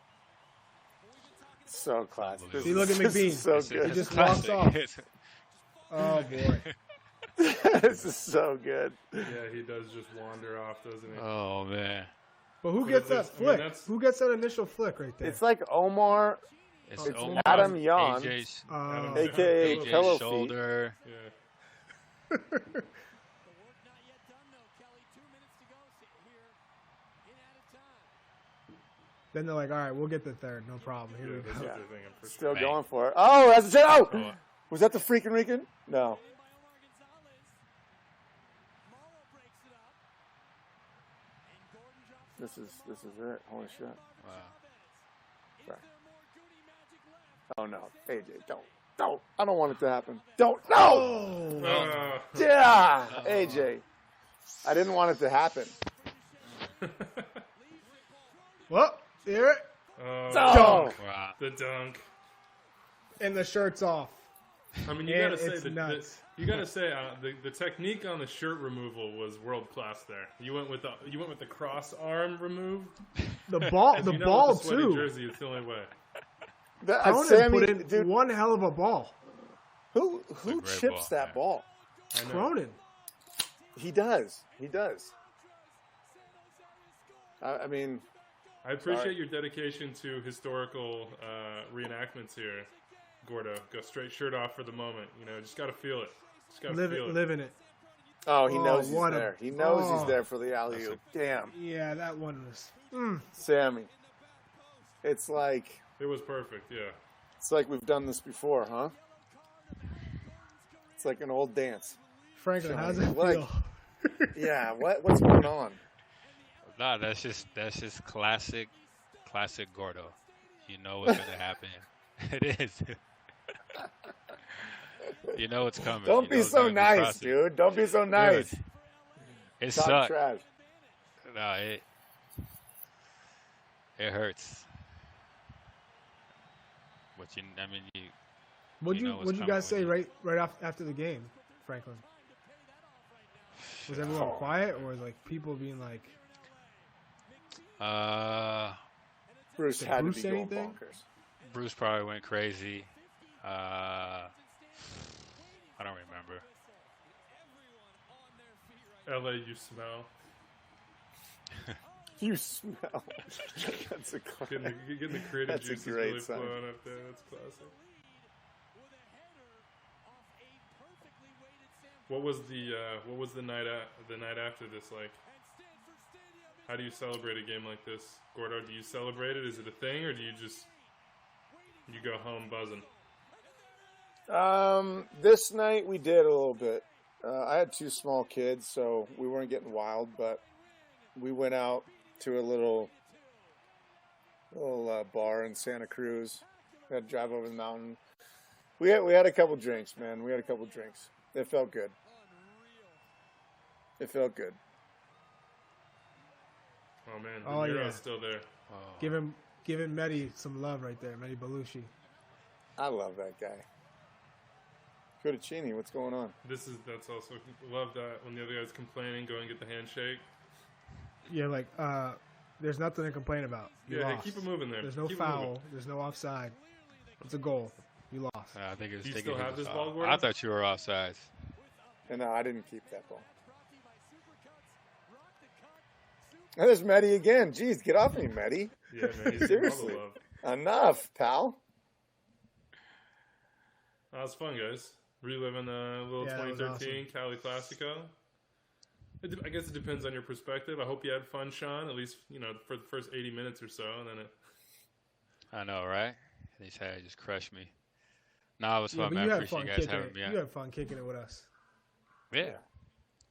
So classic. See, look at This McBean. is so it's good. He just classic. walks off. It's- Oh, boy. This is so good. Yeah, he does just wander off, doesn't he? oh man, But who But gets that I mean, flick? that's- Who gets that initial flick right there? It's like Omar, it's It's Omar, Adam Yan. AJ's, Adam- a.k.a. AJ's Pillow Feet. shoulder. Yeah. The work not yet done, though, Kelly. 2 minutes to go here in added time. Then they're like, all right, we'll get the third. No problem. Here Yeah, we that's go. what they're thinking for Still sure. Bang. going for it. Oh, that's it. Oh! Oh, Was that the freaking Rican? No. By Omar Gonzalez. Morrow breaks it up. And Gordon drops This is it. Holy shit. wow. Is there more Goody magic left? Oh no. AJ, don't. I don't want it to happen. Don't. No! Oh. Yeah! AJ. I didn't want it to happen. Well, here it. Oh, Dunk! Wow. the dunk. And the shirt's off. I mean, you And gotta say it's nuts. the technique on the shirt removal was world class. There, you went with the cross arm removed. The ball, You the know, ball with the sweaty too. jersey, it's the only way. Cronin Sammy, put in dude, one hell of a ball. who great chips ball, that yeah. ball? I know. Cronin. He does. I mean, I appreciate Sorry. your dedication to historical reenactments here, Gordo. Go straight shirt off for the moment. You know, just gotta feel it. Just gotta feel it. Living it. oh, he Oh, knows he's what a- there. He knows he's oh. there for the alley-oop. Damn, Yeah, that one was. Sammy. It's like It was perfect. Yeah. we've done this before, huh? It's like an old dance. Franklin, how's it Like- feel? Yeah, what's going on? No, that's just classic Gordo. You know what's gonna happen. It is. You know it's coming. Don't You be know it's so gonna be nice, classic. dude. Don't be so nice. Dude, it Talk sucked. trash. No, it hurts. But you What'd you you know what's What'd you coming guys when say you- right after the game, Franklin? Was everyone quiet, or was like people being like, Bruce Did had Bruce to say be going anything? bonkers. Bruce probably went crazy. I don't remember. LA, you smell. You smell. That's a Getting the creative That's a juices great really sign. flowing up there. That's classic. What was the night after this like? How do you celebrate a game like this, Gordo? Do you celebrate it? Is it a thing, or do you go home buzzing? This night we did a little bit. I had 2 small kids, so we weren't getting wild, but we went out to a little bar in Santa Cruz. We had to drive over the mountain. We had a couple drinks, man. We had a couple drinks. It felt good. It felt good. Oh man, Oh, the yeah. still there. Oh. Give him Mehdi some love right there, Mehdi Belushi. I love that guy. Fettuccine, what's going on? That's also love that when the other guy's complaining, go and get the handshake. Yeah, like there's nothing to complain about. You Yeah, hey, lost. keep it moving there. There's no Keep it foul. moving. There's no offside. It's a goal. You lost. I think it was. Do you thinking still he have was this foul. ball, Gordon? I thought you were offsides. And no, I didn't keep that ball. And there's Mehdi again. Jeez, get off me, Mehdi. Yeah, man. He's Seriously. all the love. Enough, pal. That was fun, guys. Reliving a little Yeah, that was 2013 Cali Clasico. I guess it depends on your perspective. I hope you had fun, Sean. At least for the first 80 minutes or so, and then it. I know, right? These had just crushed me. Nah, it was Yeah, fun, but man. you had Appreciate fun you guys kicking having it. me You on. had fun kicking it with us. Yeah.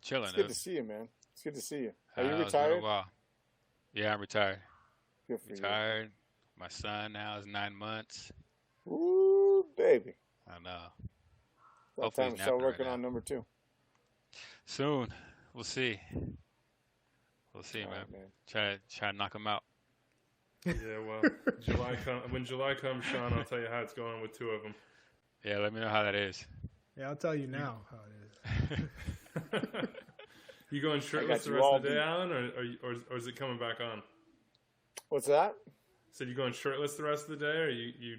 Chilling. It's good to see you, man. It's good to see you. Are you It's been a retired? while. Yeah, I'm retired. Good for Retired. My son now is 9 months. you. Ooh, baby. I know. About Hopefully time he's to start napping right working now. on number 2. Soon. We'll see. We'll see, All man. right, man. Try to knock him out. Yeah, well, when July comes, Sean, I'll tell you how it's going with 2 of them. Yeah, let me know how that is. Yeah, I'll tell you now how it is. You going shirtless the you rest all of the day, beat. Alan, or is it coming back on? What's that? Said you going shirtless the rest of the day, or you?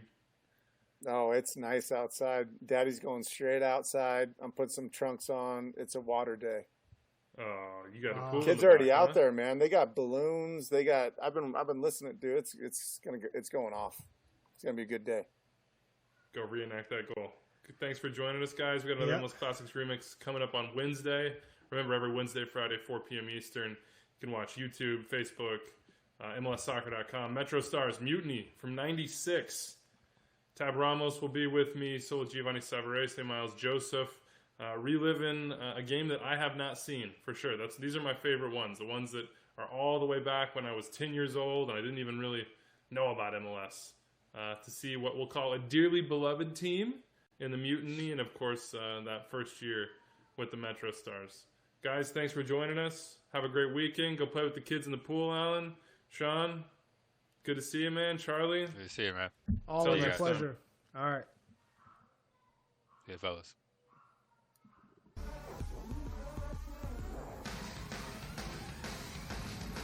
No, it's nice outside. Daddy's going straight outside. I'm putting some trunks on. It's a water day. Oh, you got a Wow. pool. in Kids the are already back, out huh? there, man. They got balloons. They got. I've been listening, dude. It's going off. It's gonna be a good day. Go reenact that goal. Thanks for joining us, guys. We got another Yep. MLS Classics remix coming up on Wednesday. Remember, every Wednesday, Friday, 4 p.m. Eastern. You can watch YouTube, Facebook, MLSsoccer.com. Metro Stars, Mutiny from 96. Tab Ramos will be with me. So will Giovanni Savarese, Miles Joseph. Reliving a game that I have not seen, for sure. These are my favorite ones. The ones that are all the way back when I was 10 years old and I didn't even really know about MLS. To see what we'll call a dearly beloved team in the Mutiny, and of course that first year with the Metro Stars. Guys, thanks for joining us. Have a great weekend. Go play with the kids in the pool, Alan. Sean, good to see you, man. Charlie. Good to see you, man. Always you a guys pleasure. All right. Good fellas.